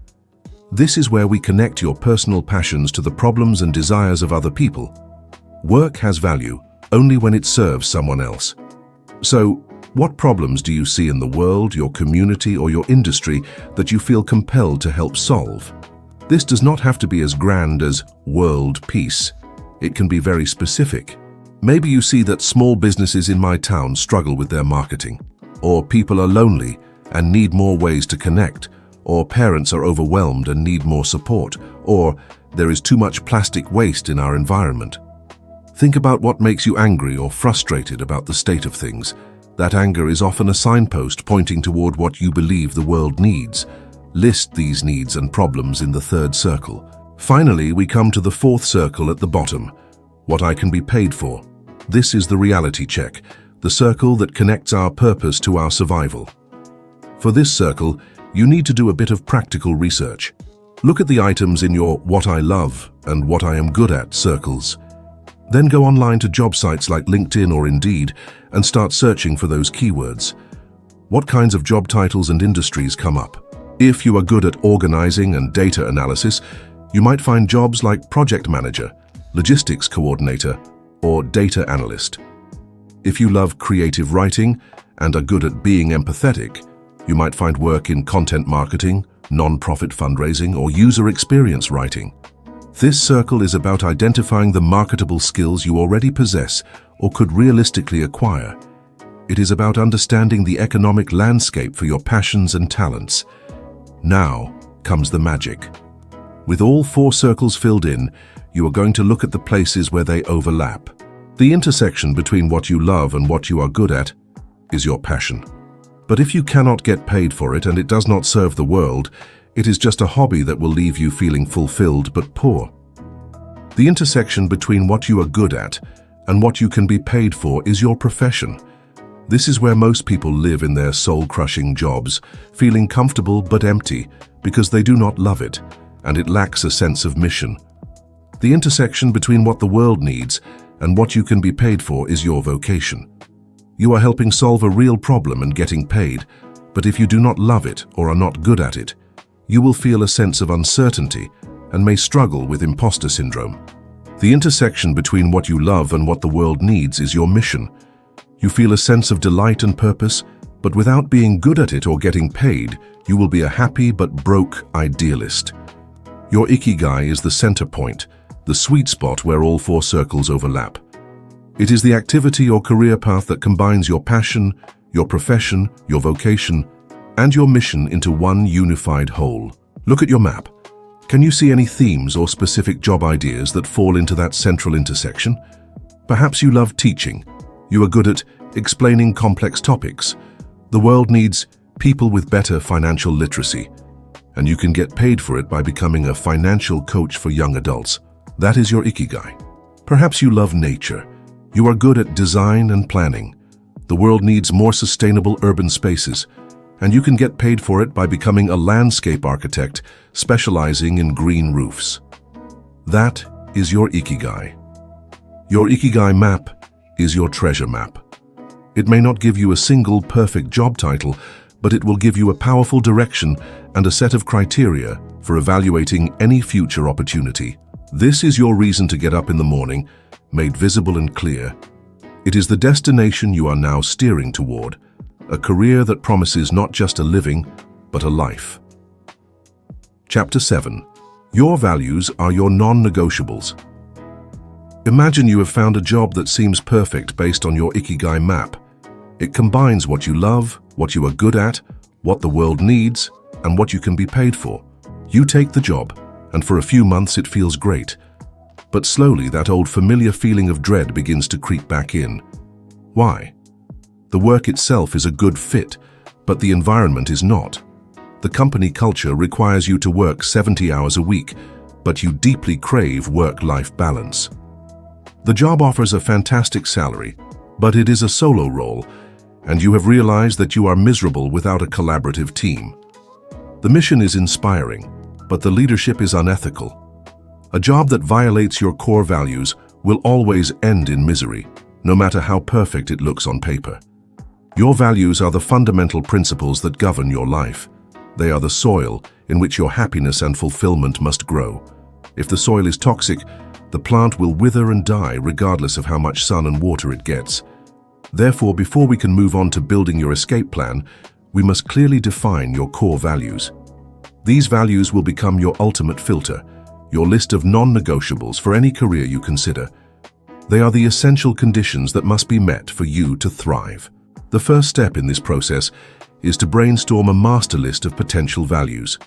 This is where we connect your personal passions to the problems and desires of other people. Work has value only when it serves someone else. So, what problems do you see in the world, your community, or your industry that you feel compelled to help solve? This does not have to be as grand as world peace. It can be very specific. Maybe you see that small businesses in my town struggle with their marketing, or people are lonely and need more ways to connect, or parents are overwhelmed and need more support, or there is too much plastic waste in our environment. Think about what makes you angry or frustrated about the state of things. That anger is often a signpost pointing toward what you believe the world needs. List these needs and problems in the third circle. Finally, we come to the fourth circle at the bottom, what I can be paid for. This is the reality check, the circle that connects our purpose to our survival. For this circle, you need to do a bit of practical research. Look at the items in your what I love and what I am good at circles. Then go online to job sites like LinkedIn or Indeed and start searching for those keywords. What kinds of job titles and industries come up? If you are good at organizing and data analysis, you might find jobs like project manager, logistics coordinator, or data analyst. If you love creative writing and are good at being empathetic, you might find work in content marketing, non-profit fundraising, or user experience writing. This circle is about identifying the marketable skills you already possess or could realistically acquire. It is about understanding the economic landscape for your passions and talents. Now comes the magic. With all 4 circles filled in, you are going to look at the places where they overlap. The intersection between what you love and what you are good at is your passion. But if you cannot get paid for it and it does not serve the world, it is just a hobby that will leave you feeling fulfilled but poor. The intersection between what you are good at and what you can be paid for is your profession. This is where most people live in their soul-crushing jobs, feeling comfortable but empty because they do not love it, and it lacks a sense of mission. The intersection between what the world needs and what you can be paid for is your vocation. You are helping solve a real problem and getting paid, but if you do not love it or are not good at it, you will feel a sense of uncertainty and may struggle with imposter syndrome. The intersection between what you love and what the world needs is your mission. You feel a sense of delight and purpose, but without being good at it or getting paid, you will be a happy but broke idealist. Your Ikigai is the center point, the sweet spot where all 4 circles overlap. It is the activity or career path that combines your passion, your profession, your vocation, and your mission into one unified whole. Look at your map. Can you see any themes or specific job ideas that fall into that central intersection? Perhaps you love teaching. You are good at explaining complex topics. The world needs people with better financial literacy, and you can get paid for it by becoming a financial coach for young adults. That is your Ikigai. Perhaps you love nature. You are good at design and planning. The world needs more sustainable urban spaces, and you can get paid for it by becoming a landscape architect specializing in green roofs. That is your Ikigai. Your Ikigai map is your treasure map. It may not give you a single perfect job title, but it will give you a powerful direction and a set of criteria for evaluating any future opportunity. This is your reason to get up in the morning, made visible and clear. It is the destination you are now steering toward, a career that promises not just a living, but a life. Chapter 7. Your values are your non-negotiables. Imagine you have found a job that seems perfect based on your Ikigai map. It combines what you love, what you are good at, what the world needs, and what you can be paid for. You take the job, and for a few months it feels great. But slowly that old familiar feeling of dread begins to creep back in. Why? The work itself is a good fit, but the environment is not. The company culture requires you to work 70 hours a week, but you deeply crave work-life balance. The job offers a fantastic salary, but it is a solo role, and you have realized that you are miserable without a collaborative team. The mission is inspiring, but the leadership is unethical. A job that violates your core values will always end in misery, no matter how perfect it looks on paper. Your values are the fundamental principles that govern your life. They are the soil in which your happiness and fulfillment must grow. If the soil is toxic, the plant will wither and die regardless of how much sun and water it gets. Therefore, before we can move on to building your escape plan, we must clearly define your core values. These values will become your ultimate filter, your list of non-negotiables for any career you consider. They are the essential conditions that must be met for you to thrive. The first step in this process is to brainstorm a master list of potential values.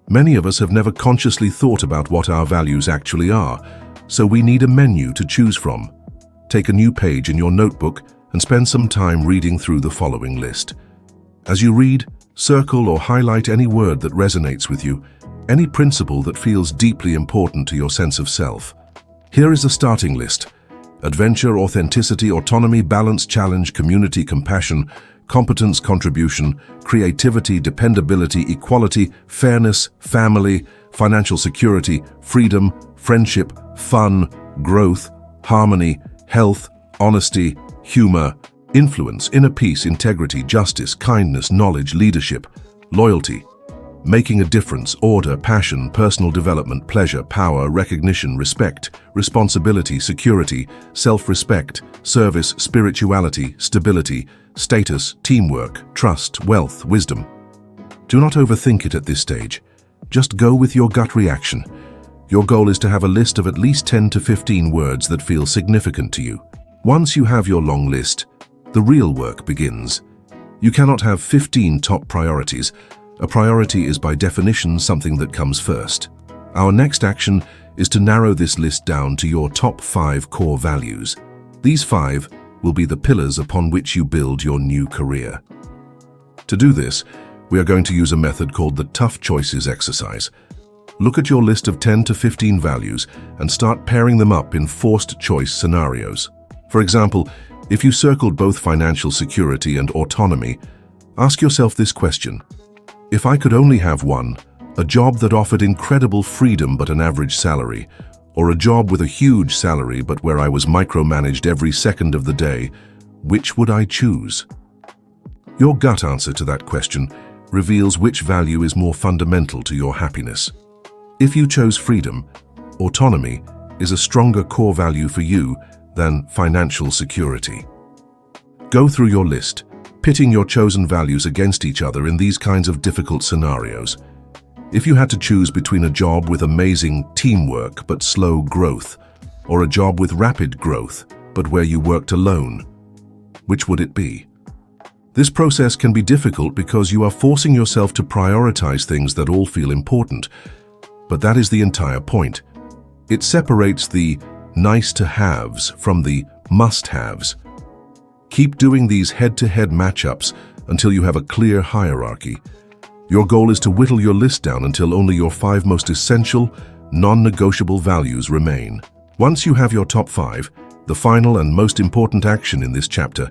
Many of us have never consciously thought about what our values actually are, so we need a menu to choose from. Take a new page in your notebook and spend some time reading through the following list. As you read, circle or highlight any word that resonates with you, any principle that feels deeply important to your sense of self. Here is a starting list: adventure, authenticity, autonomy, balance, challenge, community, compassion, competence, contribution, creativity, dependability, equality, fairness, family, financial security, freedom, friendship, fun, growth, harmony, health, honesty, humor, influence, inner peace, integrity, justice, kindness, knowledge, leadership, loyalty. Making a difference, order, passion, personal development, pleasure, power, recognition, respect, responsibility, security, self-respect, service, spirituality, stability, status, teamwork, trust, wealth, wisdom. Do not overthink it at this stage. Just go with your gut reaction. Your goal is to have a list of at least 10 to 15 words that feel significant to you. Once you have your long list, the real work begins. You cannot have 15 top priorities. A priority is by definition something that comes first. Our next action is to narrow this list down to your top 5 core values. These 5 will be the pillars upon which you build your new career. To do this, we are going to use a method called the Tough Choices exercise. Look at your list of 10 to 15 values and start pairing them up in forced choice scenarios. For example, if you circled both financial security and autonomy, ask yourself this question. If I could only have one, a job that offered incredible freedom but an average salary, or a job with a huge salary but where I was micromanaged every second of the day, which would I choose? Your gut answer to that question reveals which value is more fundamental to your happiness. If you chose freedom, autonomy is a stronger core value for you than financial security. Go through your list, pitting your chosen values against each other in these kinds of difficult scenarios. If you had to choose between a job with amazing teamwork but slow growth, or a job with rapid growth but where you worked alone, which would it be? This process can be difficult because you are forcing yourself to prioritize things that all feel important, but that is the entire point. It separates the nice-to-haves from the must-haves. Keep doing these head-to-head matchups until you have a clear hierarchy. Your goal is to whittle your list down until only your 5 most essential, non-negotiable values remain. Once you have your top 5, the final and most important action in this chapter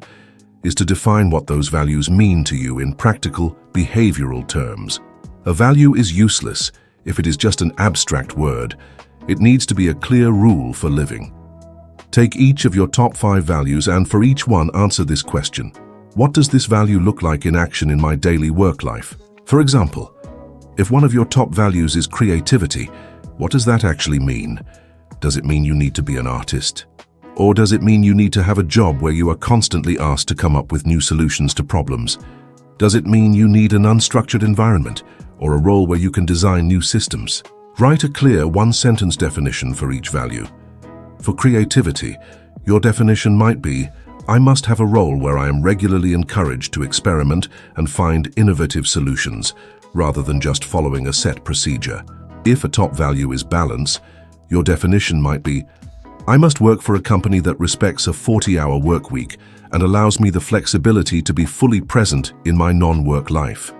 is to define what those values mean to you in practical, behavioral terms. A value is useless if it is just an abstract word. It needs to be a clear rule for living. Take each of your top 5 values and for each one answer this question. What does this value look like in action in my daily work life? For example, if one of your top values is creativity, what does that actually mean? Does it mean you need to be an artist? Or does it mean you need to have a job where you are constantly asked to come up with new solutions to problems? Does it mean you need an unstructured environment or a role where you can design new systems? Write a clear one-sentence definition for each value. For creativity, your definition might be, I must have a role where I am regularly encouraged to experiment and find innovative solutions, rather than just following a set procedure. If a top value is balance, your definition might be, I must work for a company that respects a 40-hour work week and allows me the flexibility to be fully present in my non-work life.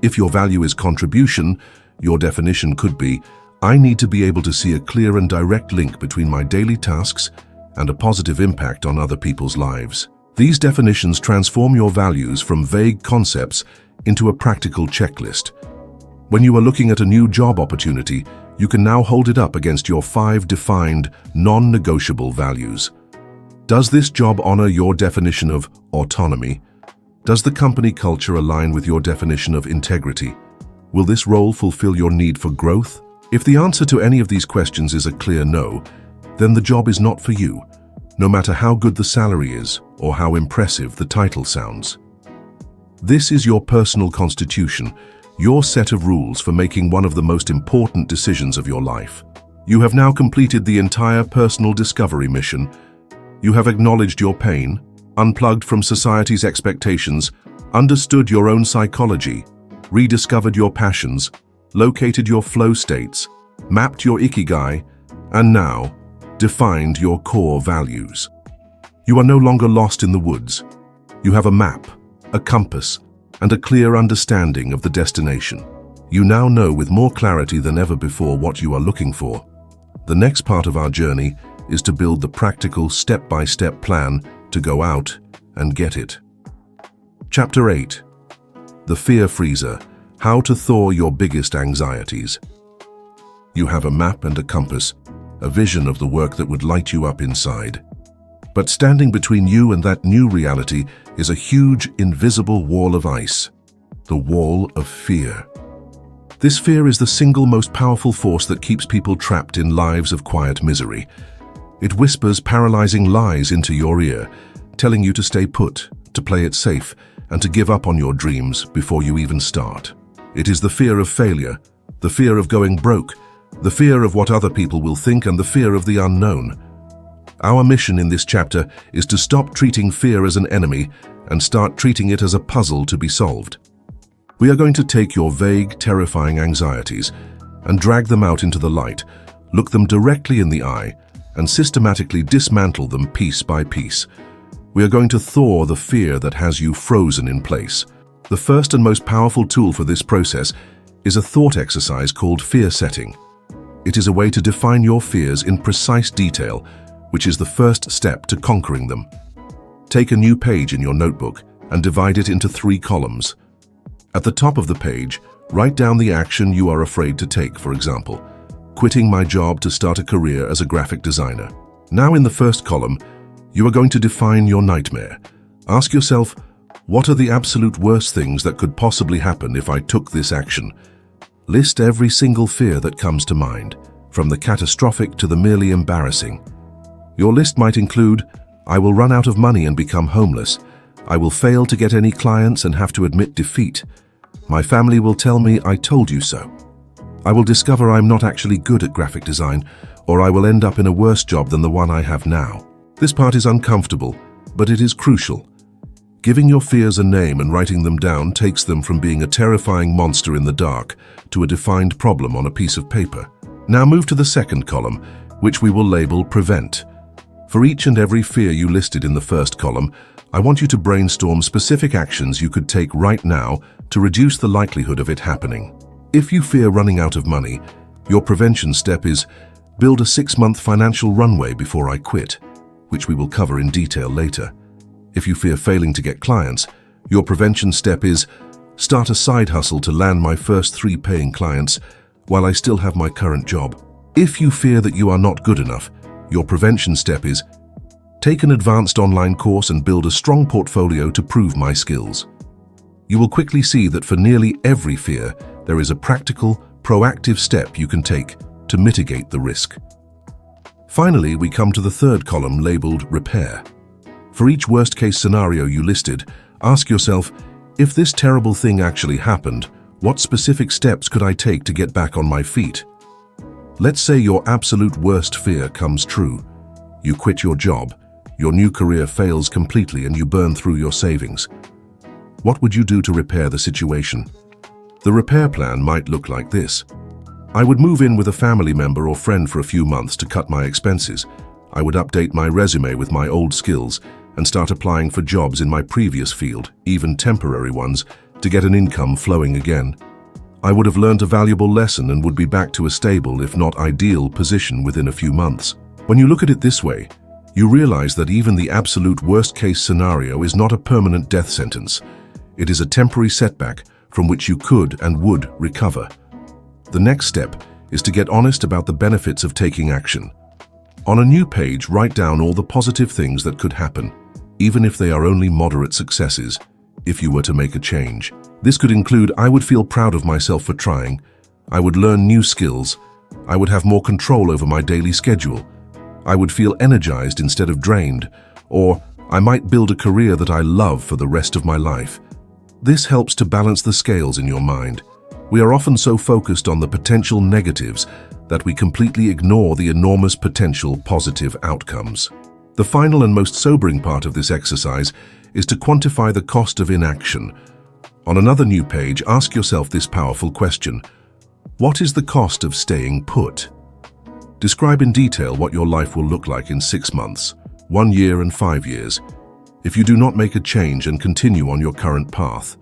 If your value is contribution, your definition could be, I need to be able to see a clear and direct link between my daily tasks and a positive impact on other people's lives. These definitions transform your values from vague concepts into a practical checklist. When you are looking at a new job opportunity, you can now hold it up against your 5 defined, non-negotiable values. Does this job honor your definition of autonomy? Does the company culture align with your definition of integrity? Will this role fulfill your need for growth? If the answer to any of these questions is a clear no, then the job is not for you, no matter how good the salary is or how impressive the title sounds. This is your personal constitution, your set of rules for making one of the most important decisions of your life. You have now completed the entire personal discovery mission. You have acknowledged your pain, unplugged from society's expectations, understood your own psychology, rediscovered your passions, located your flow states, mapped your Ikigai, and now defined your core values. You are no longer lost in the woods. You have a map, a compass, and a clear understanding of the destination. You now know with more clarity than ever before what you are looking for. The next part of our journey is to build the practical step-by-step plan to go out and get it. Chapter 8. The Fear Freezer. How to thaw your biggest anxieties. You have a map and a compass, a vision of the work that would light you up inside. But standing between you and that new reality is a huge, invisible wall of ice, the wall of fear. This fear is the single most powerful force that keeps people trapped in lives of quiet misery. It whispers paralyzing lies into your ear, telling you to stay put, to play it safe, and to give up on your dreams before you even start. It is the fear of failure, the fear of going broke, the fear of what other people will think, and the fear of the unknown. Our mission in this chapter is to stop treating fear as an enemy and start treating it as a puzzle to be solved. We are going to take your vague, terrifying anxieties and drag them out into the light, look them directly in the eye, and systematically dismantle them piece by piece. We are going to thaw the fear that has you frozen in place. The first and most powerful tool for this process is a thought exercise called fear setting. It is a way to define your fears in precise detail, which is the first step to conquering them. Take a new page in your notebook and divide it into 3 columns. At the top of the page, write down the action you are afraid to take, for example, quitting my job to start a career as a graphic designer. Now in the first column, you are going to define your nightmare. Ask yourself, what are the absolute worst things that could possibly happen if I took this action? List every single fear that comes to mind, from the catastrophic to the merely embarrassing. Your list might include, I will run out of money and become homeless. I will fail to get any clients and have to admit defeat. My family will tell me I told you so. I will discover I'm not actually good at graphic design, or I will end up in a worse job than the one I have now. This part is uncomfortable, but it is crucial. Giving your fears a name and writing them down takes them from being a terrifying monster in the dark to a defined problem on a piece of paper. Now move to the second column, which we will label Prevent. For each and every fear you listed in the first column, I want you to brainstorm specific actions you could take right now to reduce the likelihood of it happening. If you fear running out of money, your prevention step is build a 6-month financial runway before I quit, which we will cover in detail later. If you fear failing to get clients, your prevention step is start a side hustle to land my first 3 paying clients while I still have my current job. If you fear that you are not good enough, your prevention step is take an advanced online course and build a strong portfolio to prove my skills. You will quickly see that for nearly every fear, there is a practical, proactive step you can take to mitigate the risk. Finally, we come to the third column labeled Repair. For each worst-case scenario you listed, ask yourself, if this terrible thing actually happened, what specific steps could I take to get back on my feet? Let's say your absolute worst fear comes true. You quit your job, your new career fails completely, and you burn through your savings. What would you do to repair the situation? The repair plan might look like this. I would move in with a family member or friend for a few months to cut my expenses. I would update my resume with my old skills and start applying for jobs in my previous field, even temporary ones, to get an income flowing again. I would have learned a valuable lesson and would be back to a stable, if not ideal, position within a few months. When you look at it this way, you realize that even the absolute worst-case scenario is not a permanent death sentence. It is a temporary setback from which you could and would recover. The next step is to get honest about the benefits of taking action. On a new page, write down all the positive things that could happen, even if they are only moderate successes, if you were to make a change. This could include, I would feel proud of myself for trying, I would learn new skills, I would have more control over my daily schedule, I would feel energized instead of drained, or I might build a career that I love for the rest of my life. This helps to balance the scales in your mind. We are often so focused on the potential negatives that we completely ignore the enormous potential positive outcomes. The final and most sobering part of this exercise is to quantify the cost of inaction. On another new page, ask yourself this powerful question. What is the cost of staying put? Describe in detail what your life will look like in 6 months, 1 year and 5 years, if you do not make a change and continue on your current path.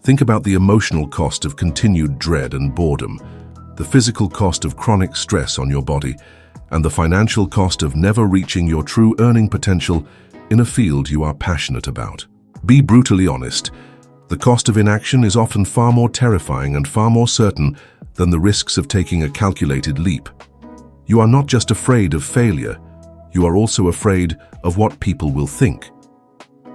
Think about the emotional cost of continued dread and boredom, the physical cost of chronic stress on your body, and the financial cost of never reaching your true earning potential in a field you are passionate about. Be brutally honest. The cost of inaction is often far more terrifying and far more certain than the risks of taking a calculated leap. You are not just afraid of failure, you are also afraid of what people will think.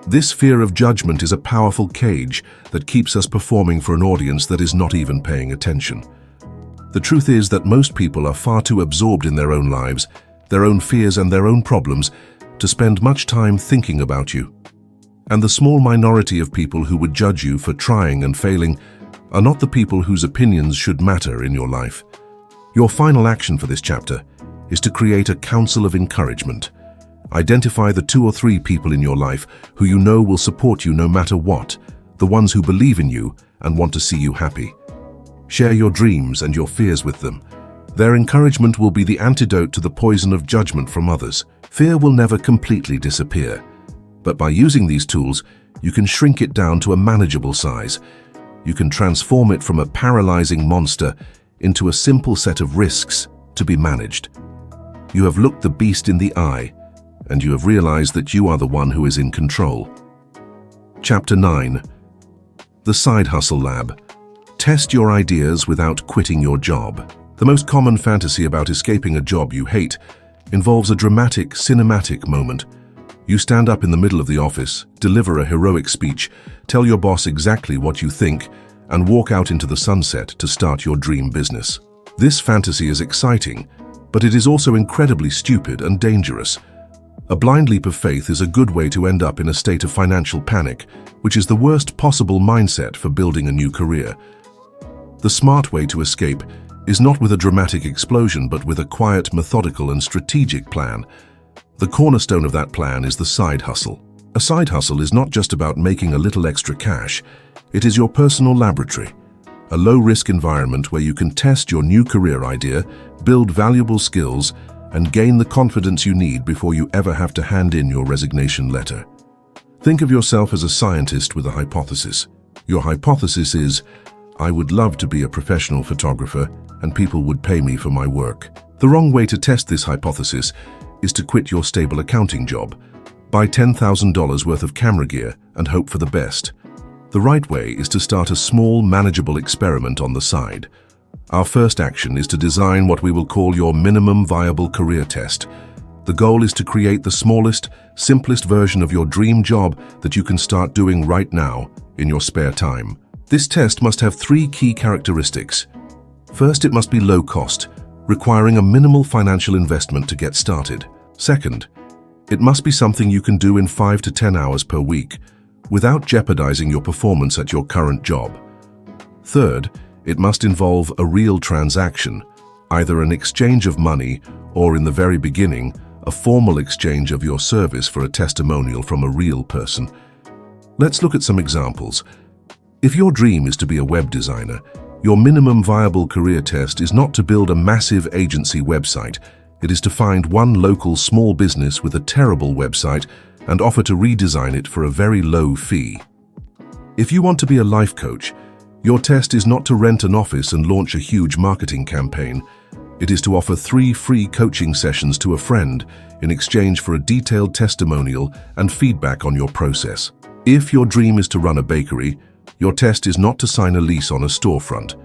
This fear of judgment is a powerful cage that keeps us performing for an audience that is not even paying attention. The truth is that most people are far too absorbed in their own lives, their own fears and their own problems to spend much time thinking about you. And the small minority of people who would judge you for trying and failing are not the people whose opinions should matter in your life. Your final action for this chapter is to create a council of encouragement. Identify the 2 or 3 people in your life who you know will support you no matter what, the ones who believe in you and want to see you happy. Share your dreams and your fears with them. Their encouragement will be the antidote to the poison of judgment from others. Fear will never completely disappear, but by using these tools, you can shrink it down to a manageable size. You can transform it from a paralyzing monster into a simple set of risks to be managed. You have looked the beast in the eye, and you have realized that you are the one who is in control. Chapter 9. The Side Hustle Lab. Test your ideas without quitting your job. The most common fantasy about escaping a job you hate involves a dramatic, cinematic moment. You stand up in the middle of the office, deliver a heroic speech, tell your boss exactly what you think, and walk out into the sunset to start your dream business. This fantasy is exciting, but it is also incredibly stupid and dangerous. A blind leap of faith is a good way to end up in a state of financial panic, which is the worst possible mindset for building a new career. The smart way to escape is not with a dramatic explosion, but with a quiet, methodical, and strategic plan. The cornerstone of that plan is the side hustle. A side hustle is not just about making a little extra cash. It is your personal laboratory, a low-risk environment where you can test your new career idea, build valuable skills, and gain the confidence you need before you ever have to hand in your resignation letter. Think of yourself as a scientist with a hypothesis. Your hypothesis is, I would love to be a professional photographer and people would pay me for my work. The wrong way to test this hypothesis is to quit your stable accounting job, buy $10,000 worth of camera gear and hope for the best. The right way is to start a small, manageable experiment on the side. Our first action is to design what we will call your minimum viable career test. The goal is to create the smallest, simplest version of your dream job that you can start doing right now in your spare time. This test must have 3 key characteristics. First, it must be low cost, requiring a minimal financial investment to get started. Second, it must be something you can do in 5 to 10 hours per week, without jeopardizing your performance at your current job. Third, it must involve a real transaction, either an exchange of money or, in the very beginning, a formal exchange of your service for a testimonial from a real person. Let's look at some examples. If your dream is to be a web designer, your minimum viable career test is not to build a massive agency website. It is to find one local small business with a terrible website and offer to redesign it for a very low fee. If you want to be a life coach, your test is not to rent an office and launch a huge marketing campaign. It is to offer 3 free coaching sessions to a friend in exchange for a detailed testimonial and feedback on your process. If your dream is to run a bakery, your test is not to sign a lease on a storefront.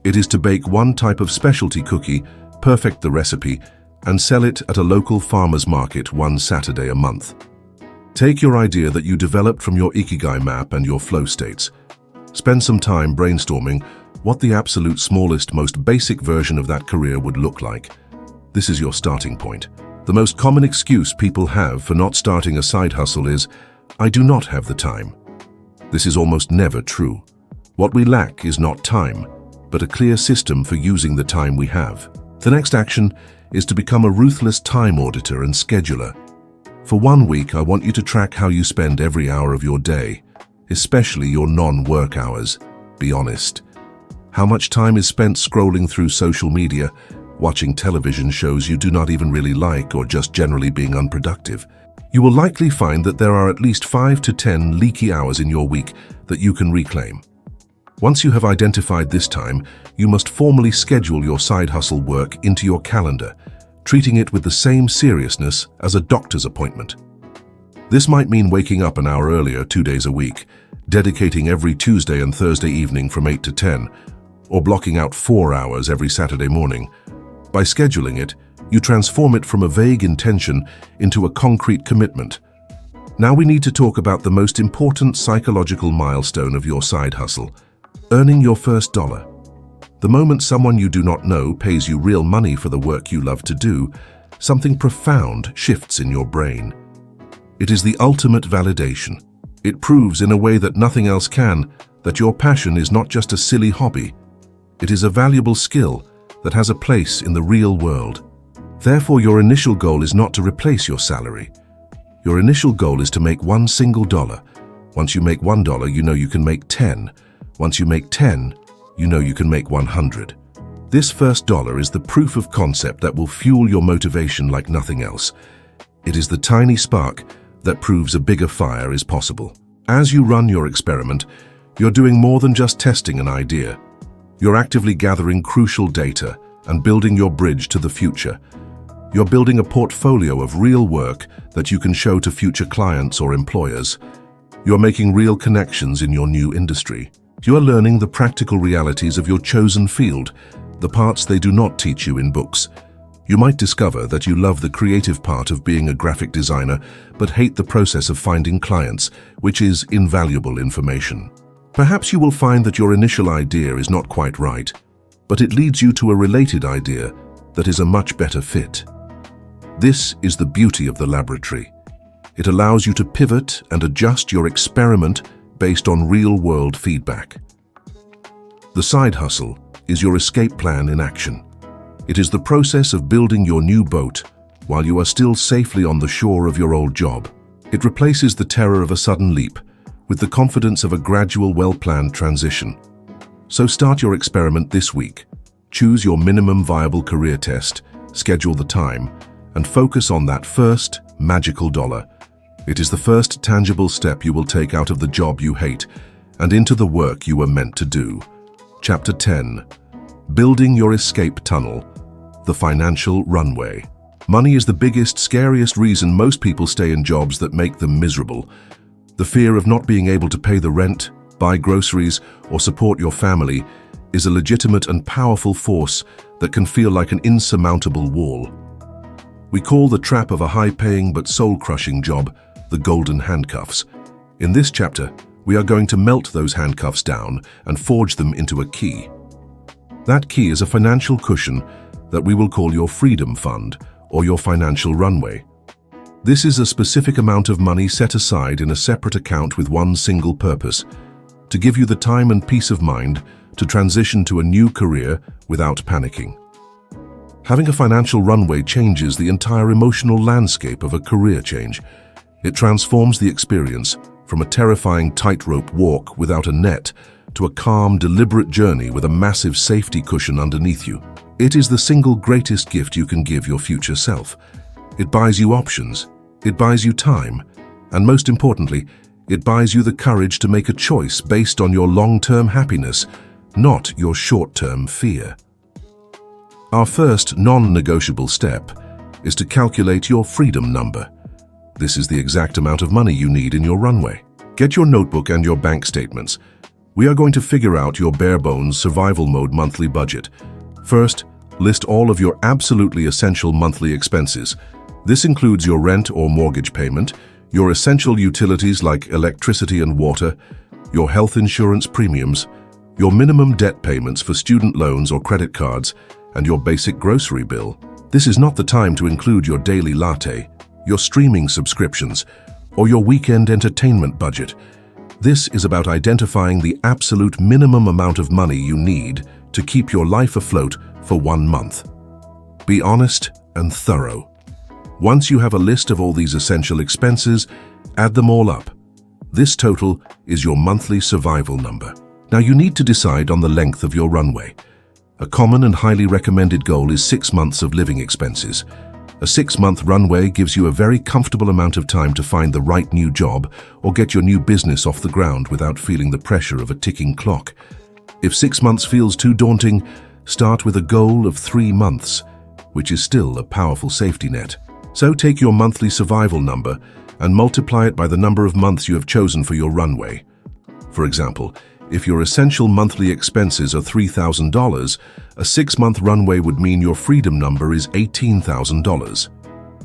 It is to bake one type of specialty cookie, perfect the recipe, and sell it at a local farmer's market one Saturday a month. Take your idea that you developed from your Ikigai Map and your flow states. Spend some time brainstorming what the absolute smallest, most basic version of that career would look like. This is your starting point. The most common excuse people have for not starting a side hustle is, I do not have the time. This is almost never true. What we lack is not time, but a clear system for using the time we have. The next action is to become a ruthless time auditor and scheduler. For 1 week, I want you to track how you spend every hour of your day, especially your non-work hours. Be honest. How much time is spent scrolling through social media, watching television shows you do not even really like, or just generally being unproductive? You will likely find that there are at least 5 to 10 leaky hours in your week that you can reclaim. Once you have identified this time, you must formally schedule your side hustle work into your calendar, treating it with the same seriousness as a doctor's appointment. This might mean waking up an hour earlier 2 days a week, dedicating every Tuesday and Thursday evening from 8 to 10, or blocking out 4 hours every Saturday morning. By scheduling it, you transform it from a vague intention into a concrete commitment. Now we need to talk about the most important psychological milestone of your side hustle, earning your first dollar. The moment someone you do not know pays you real money for the work you love to do, something profound shifts in your brain. It is the ultimate validation. It proves in a way that nothing else can that your passion is not just a silly hobby. It is a valuable skill that has a place in the real world. Therefore, your initial goal is not to replace your salary. Your initial goal is to make one single dollar. Once you make $1, you know you can make 10. Once you make 10, you know you can make 100. This first dollar is the proof of concept that will fuel your motivation like nothing else. It is the tiny spark that proves a bigger fire is possible. As you run your experiment, you're doing more than just testing an idea. You're actively gathering crucial data and building your bridge to the future. You're building a portfolio of real work that you can show to future clients or employers. You're making real connections in your new industry. You are learning the practical realities of your chosen field, the parts they do not teach you in books. You might discover that you love the creative part of being a graphic designer, but hate the process of finding clients, which is invaluable information. Perhaps you will find that your initial idea is not quite right, but it leads you to a related idea that is a much better fit. This is the beauty of the laboratory. It allows you to pivot and adjust your experiment based on real-world feedback. The side hustle is your escape plan in action. It is the process of building your new boat while you are still safely on the shore of your old job. It replaces the terror of a sudden leap with the confidence of a gradual, well-planned transition. So start your experiment this week. Choose your minimum viable career test, schedule the time, and focus on that first magical dollar. It is the first tangible step you will take out of the job you hate and into the work you were meant to do. Chapter 10. Building your escape tunnel. The financial runway. Money is the biggest, scariest reason most people stay in jobs that make them miserable. The fear of not being able to pay the rent, buy groceries, or support your family is a legitimate and powerful force that can feel like an insurmountable wall. We call the trap of a high-paying but soul-crushing job the golden handcuffs. In this chapter, we are going to melt those handcuffs down and forge them into a key. That key is a financial cushion that we will call your freedom fund or your financial runway. This is a specific amount of money set aside in a separate account with one single purpose: to give you the time and peace of mind to transition to a new career without panicking. Having a financial runway changes the entire emotional landscape of a career change. It transforms the experience from a terrifying tightrope walk without a net to a calm, deliberate journey with a massive safety cushion underneath you. It is the single greatest gift you can give your future self. It buys you options, it buys you time, and most importantly, it buys you the courage to make a choice based on your long-term happiness, not your short-term fear. Our first non-negotiable step is to calculate your freedom number. This is the exact amount of money you need in your runway. Get your notebook and your bank statements. We are going to figure out your bare-bones survival mode monthly budget. First, list all of your absolutely essential monthly expenses. This includes your rent or mortgage payment, your essential utilities like electricity and water, your health insurance premiums, your minimum debt payments for student loans or credit cards, and your basic grocery bill. This is not the time to include your daily latte, your streaming subscriptions, or your weekend entertainment budget. This is about identifying the absolute minimum amount of money you need to keep your life afloat for 1 month. Be honest and thorough. Once you have a list of all these essential expenses, add them all up. This total is your monthly survival number. Now you need to decide on the length of your runway. A common and highly recommended goal is 6 months of living expenses. A 6-month runway gives you a very comfortable amount of time to find the right new job or get your new business off the ground without feeling the pressure of a ticking clock. If 6 months feels too daunting, start with a goal of 3 months, which is still a powerful safety net. So take your monthly survival number and multiply it by the number of months you have chosen for your runway. For example, if your essential monthly expenses are $3,000, a 6-month runway would mean your freedom number is $18,000.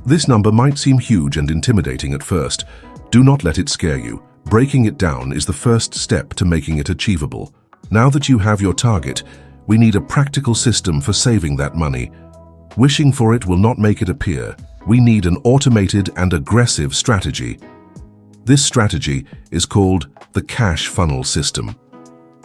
This number might seem huge and intimidating at first. Do not let it scare you. Breaking it down is the first step to making it achievable. Now that you have your target, we need a practical system for saving that money. Wishing for it will not make it appear. We need an automated and aggressive strategy. This strategy is called the cash funnel system.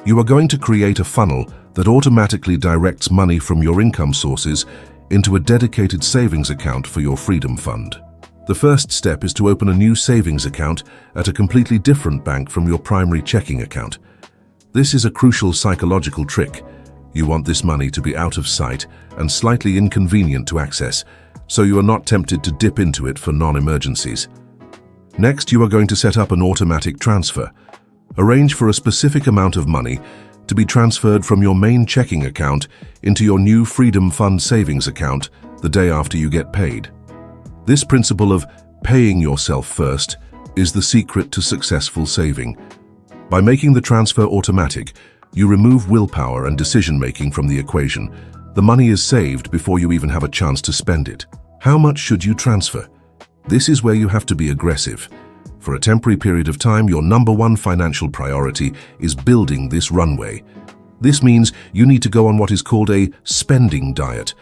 You are going to create a funnel that automatically directs money from your income sources into a dedicated savings account for your freedom fund. The first step is to open a new savings account at a completely different bank from your primary checking account. This is a crucial psychological trick. You want this money to be out of sight and slightly inconvenient to access, so you are not tempted to dip into it for non-emergencies. Next, you are going to set up an automatic transfer. Arrange for a specific amount of money to be transferred from your main checking account into your new Freedom Fund savings account the day after you get paid. This principle of paying yourself first is the secret to successful saving. By making the transfer automatic, you remove willpower and decision-making from the equation. The money is saved before you even have a chance to spend it. How much should you transfer? This is where you have to be aggressive. For a temporary period of time, your number one financial priority is building this runway. This means you need to go on what is called a spending diet.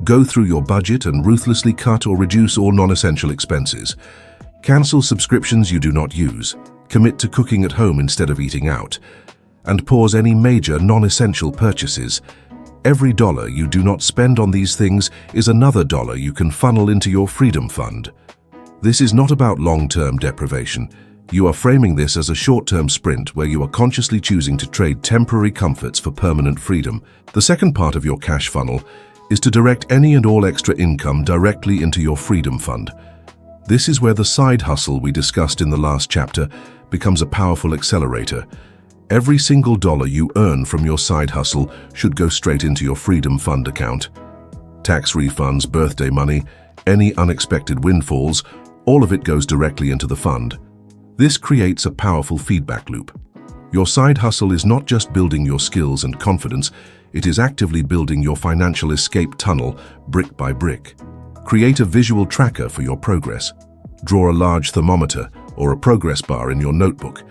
Go through your budget and ruthlessly cut or reduce all non-essential expenses. Cancel subscriptions you do not use. Commit to cooking at home instead of eating out. And pause any major non-essential purchases. Every dollar you do not spend on these things is another dollar you can funnel into your freedom fund. This is not about long-term deprivation. You are framing this as a short-term sprint where you are consciously choosing to trade temporary comforts for permanent freedom. The second part of your cash funnel is to direct any and all extra income directly into your freedom fund. This is where the side hustle we discussed in the last chapter becomes a powerful accelerator. Every single dollar you earn from your side hustle should go straight into your freedom fund account. Tax refunds, birthday money, any unexpected windfalls, all of it goes directly into the fund. This creates a powerful feedback loop. Your side hustle is not just building your skills and confidence, it is actively building your financial escape tunnel brick by brick. Create a visual tracker for your progress. Draw a large thermometer or a progress bar in your notebook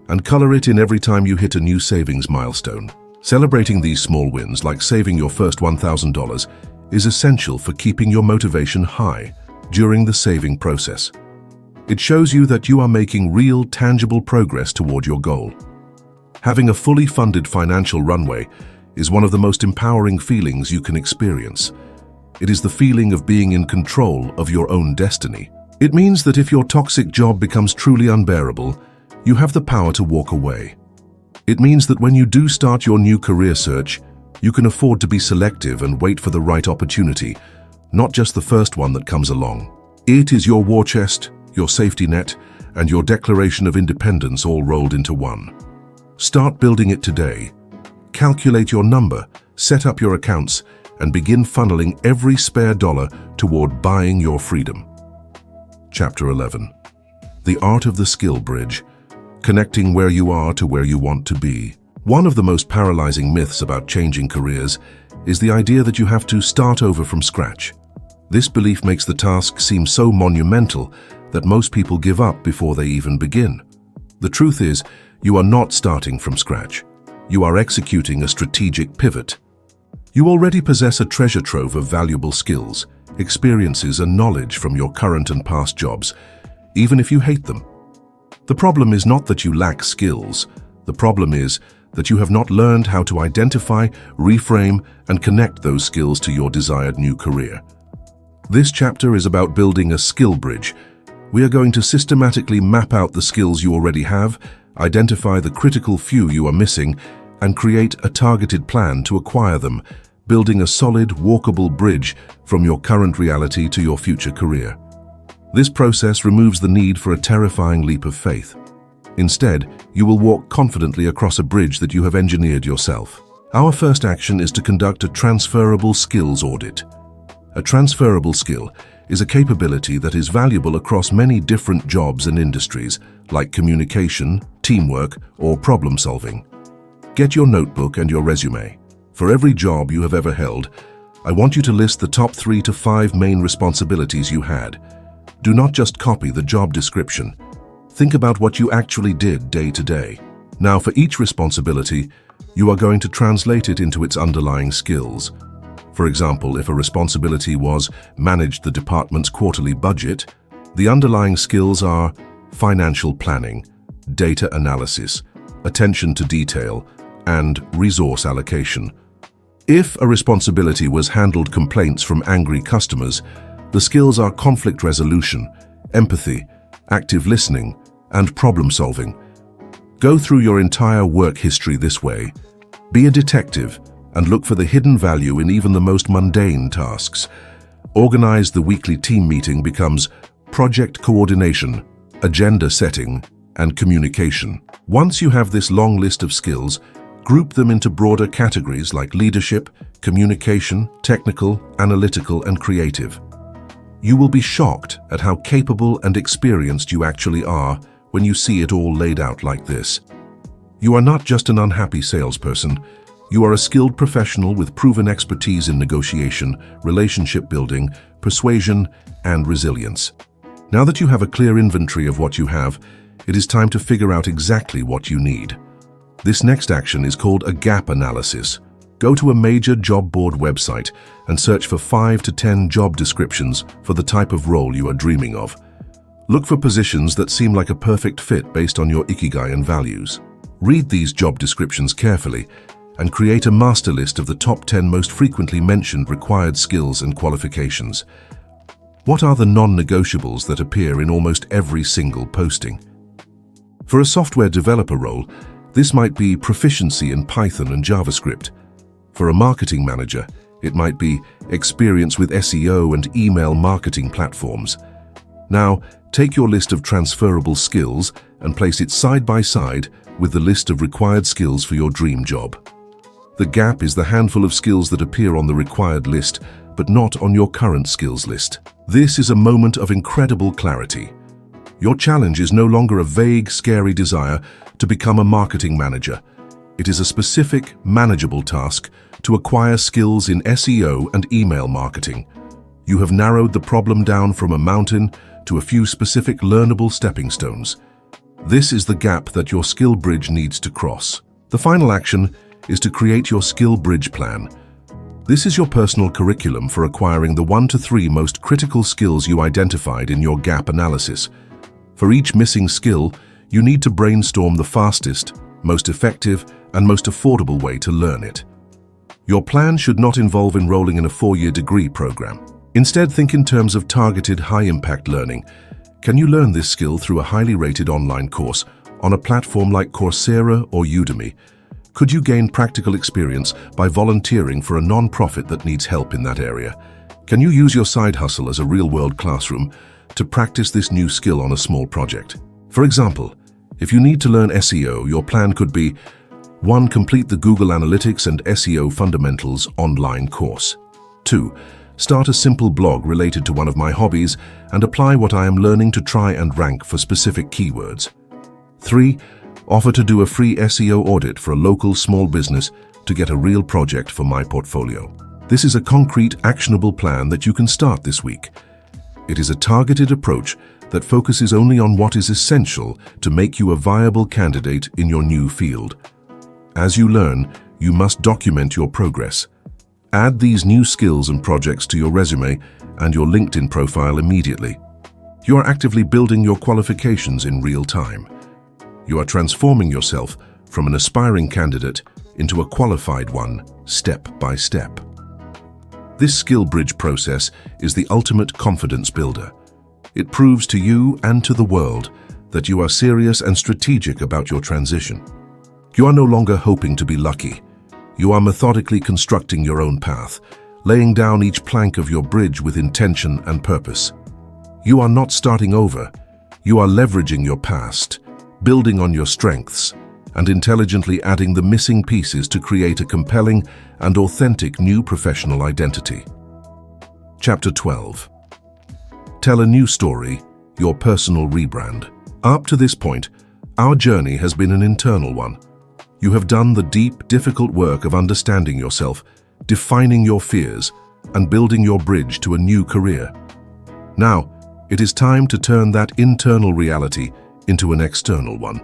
and color it in every time you hit a new savings milestone. Celebrating these small wins, like saving your first $1,000, is essential for keeping your motivation high during the saving process. It shows you that you are making real, tangible progress toward your goal. Having a fully funded financial runway is one of the most empowering feelings you can experience. It is the feeling of being in control of your own destiny. It means that if your toxic job becomes truly unbearable, you have the power to walk away. It means that when you do start your new career search, you can afford to be selective and wait for the right opportunity, not just the first one that comes along. It is your war chest, your safety net, and your declaration of independence all rolled into one. Start building it today. Calculate your number, set up your accounts, and begin funneling every spare dollar toward buying your freedom. Chapter 11. The Art of the Skill Bridge. Connecting where you are to where you want to be. One of the most paralyzing myths about changing careers is the idea that you have to start over from scratch. This belief makes the task seem so monumental that most people give up before they even begin. The truth is, you are not starting from scratch. You are executing a strategic pivot. You already possess a treasure trove of valuable skills, experiences, and knowledge from your current and past jobs, even if you hate them. The problem is not that you lack skills. The problem is that you have not learned how to identify, reframe, and connect those skills to your desired new career. This chapter is about building a skill bridge. We are going to systematically map out the skills you already have, identify the critical few you are missing, and create a targeted plan to acquire them, building a solid, walkable bridge from your current reality to your future career. This process removes the need for a terrifying leap of faith. Instead, you will walk confidently across a bridge that you have engineered yourself. Our first action is to conduct a transferable skills audit. A transferable skill is a capability that is valuable across many different jobs and industries, like communication, teamwork, or problem solving. Get your notebook and your resume. For every job you have ever held, I want you to list the top 3 to 5 main responsibilities you had. Do not just copy the job description. Think about what you actually did day to day. Now, for each responsibility, you are going to translate it into its underlying skills. For example, if a responsibility was manage the department's quarterly budget, the underlying skills are financial planning, data analysis, attention to detail, and resource allocation. If a responsibility was handled complaints from angry customers, the skills are conflict resolution, empathy, active listening, and problem solving. Go through your entire work history this way. Be a detective and look for the hidden value in even the most mundane tasks. Organize the weekly team meeting becomes project coordination, agenda setting, and communication. Once you have this long list of skills, group them into broader categories like leadership, communication, technical, analytical, and creative. You will be shocked at how capable and experienced you actually are when you see it all laid out like this. You are not just an unhappy salesperson. You are a skilled professional with proven expertise in negotiation, relationship building, persuasion, and resilience. Now that you have a clear inventory of what you have, it is time to figure out exactly what you need. This next action is called a gap analysis. Go to a major job board website and search for 5 to 10 job descriptions for the type of role you are dreaming of. Look for positions that seem like a perfect fit based on your Ikigai and values. Read these job descriptions carefully and create a master list of the top 10 most frequently mentioned required skills and qualifications. What are the non-negotiables that appear in almost every single posting? For a software developer role, this might be proficiency in Python and JavaScript. For a marketing manager, it might be experience with SEO and email marketing platforms. Now, take your list of transferable skills and place it side by side with the list of required skills for your dream job. The gap is the handful of skills that appear on the required list, but not on your current skills list. This is a moment of incredible clarity. Your challenge is no longer a vague, scary desire to become a marketing manager. It is a specific, manageable task to acquire skills in SEO and email marketing. You have narrowed the problem down from a mountain to a few specific learnable stepping stones. This is the gap that your skill bridge needs to cross. The final action is to create your skill bridge plan. This is your personal curriculum for acquiring the 1 to 3 most critical skills you identified in your gap analysis. For each missing skill, you need to brainstorm the fastest, most effective, and most affordable way to learn it. Your plan should not involve enrolling in a 4-year degree program. Instead, think in terms of targeted, high-impact learning. Can you learn this skill through a highly rated online course on a platform like Coursera or Udemy? Could you gain practical experience by volunteering for a non-profit that needs help in that area? Can you use your side hustle as a real-world classroom to practice this new skill on a small project? For example, if you need to learn SEO, your plan could be 1. Complete the Google Analytics and SEO Fundamentals online course. 2. Start a simple blog related to one of my hobbies and apply what I am learning to try and rank for specific keywords. 3. Offer to do a free SEO audit for a local small business to get a real project for my portfolio. This is a concrete, actionable plan that you can start this week. It is a targeted approach that focuses only on what is essential to make you a viable candidate in your new field. As you learn, you must document your progress. Add these new skills and projects to your resume and your LinkedIn profile immediately. You are actively building your qualifications in real time. You are transforming yourself from an aspiring candidate into a qualified one, step by step. This skill bridge process is the ultimate confidence builder. It proves to you and to the world that you are serious and strategic about your transition. You are no longer hoping to be lucky. You are methodically constructing your own path, laying down each plank of your bridge with intention and purpose. You are not starting over. You are leveraging your past, building on your strengths, and intelligently adding the missing pieces to create a compelling and authentic new professional identity. Chapter 12. Tell a new story, your personal rebrand. Up to this point, our journey has been an internal one. You have done the deep, difficult work of understanding yourself, defining your fears, and building your bridge to a new career. Now, it is time to turn that internal reality into an external one.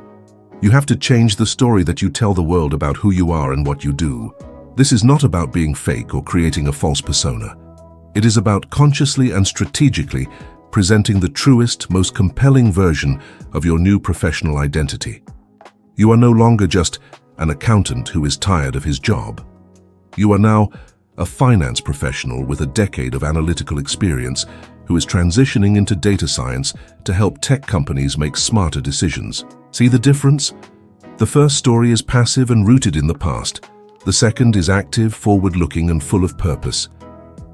You have to change the story that you tell the world about who you are and what you do. This is not about being fake or creating a false persona. It is about consciously and strategically presenting the truest, most compelling version of your new professional identity. You are no longer just an accountant who is tired of his job. You are now a finance professional with a decade of analytical experience who is transitioning into data science to help tech companies make smarter decisions. See the difference? The first story is passive and rooted in the past. The second is active, forward-looking, and full of purpose.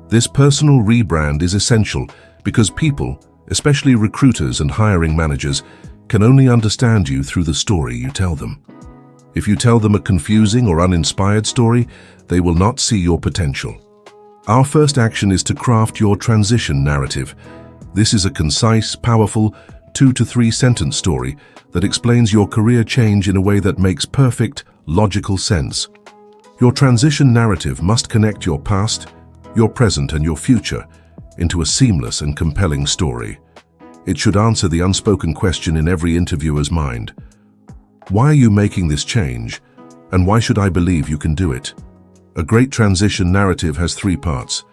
This personal rebrand is essential because people, especially recruiters and hiring managers, can only understand you through the story you tell them. If you tell them a confusing or uninspired story, they will not see your potential. Our first action is to craft your transition narrative. This is a concise, powerful, 2 to 3 sentence story that explains your career change in a way that makes perfect, logical sense. Your transition narrative must connect your past, your present, and your future into a seamless and compelling story. It should answer the unspoken question in every interviewer's mind. Why are you making this change, and why should I believe you can do it? A great transition narrative has 3 parts.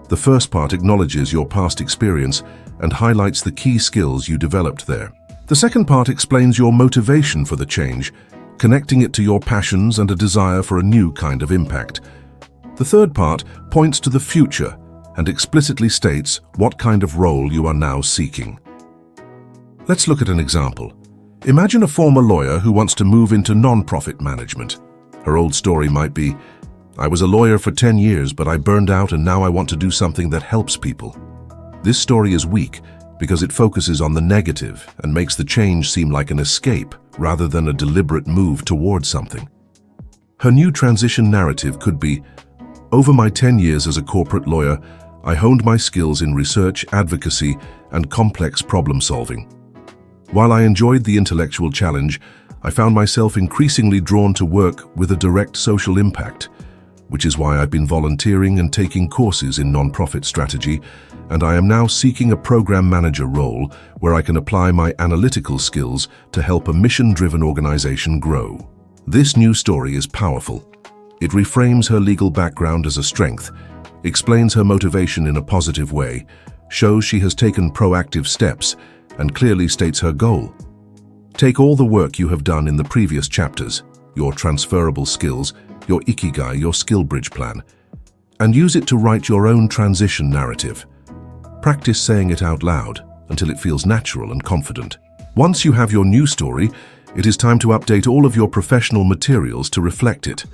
The first part acknowledges your past experience and highlights the key skills you developed there. The second part explains your motivation for the change, connecting it to your passions and a desire for a new kind of impact. The third part points to the future and explicitly states what kind of role you are now seeking. Let's look at an example. Imagine a former lawyer who wants to move into non-profit management. Her old story might be, "I was a lawyer for 10 years, but I burned out and now I want to do something that helps people." This story is weak because it focuses on the negative and makes the change seem like an escape rather than a deliberate move towards something. Her new transition narrative could be, "Over my 10 years as a corporate lawyer, I honed my skills in research, advocacy, and complex problem solving. While I enjoyed the intellectual challenge, I found myself increasingly drawn to work with a direct social impact, which is why I've been volunteering and taking courses in nonprofit strategy, and I am now seeking a program manager role where I can apply my analytical skills to help a mission-driven organization grow." This new story is powerful. It reframes her legal background as a strength, explains her motivation in a positive way, shows she has taken proactive steps, and clearly states her goal. Take all the work you have done in the previous chapters, your transferable skills, your Ikigai, your skill bridge plan, and use it to write your own transition narrative. Practice saying it out loud until it feels natural and confident. Once you have your new story, it is time to update all of your professional materials to reflect it.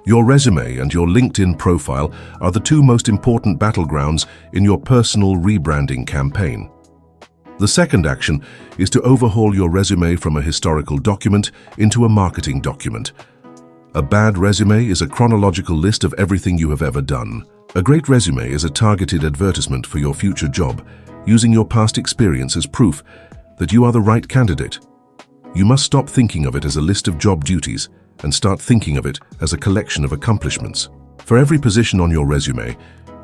Your resume and your LinkedIn profile are the 2 most important battlegrounds in your personal rebranding campaign. The second action is to overhaul your resume from a historical document into a marketing document. A bad resume is a chronological list of everything you have ever done. A great resume is a targeted advertisement for your future job, using your past experience as proof that you are the right candidate. You must stop thinking of it as a list of job duties and start thinking of it as a collection of accomplishments. For every position on your resume,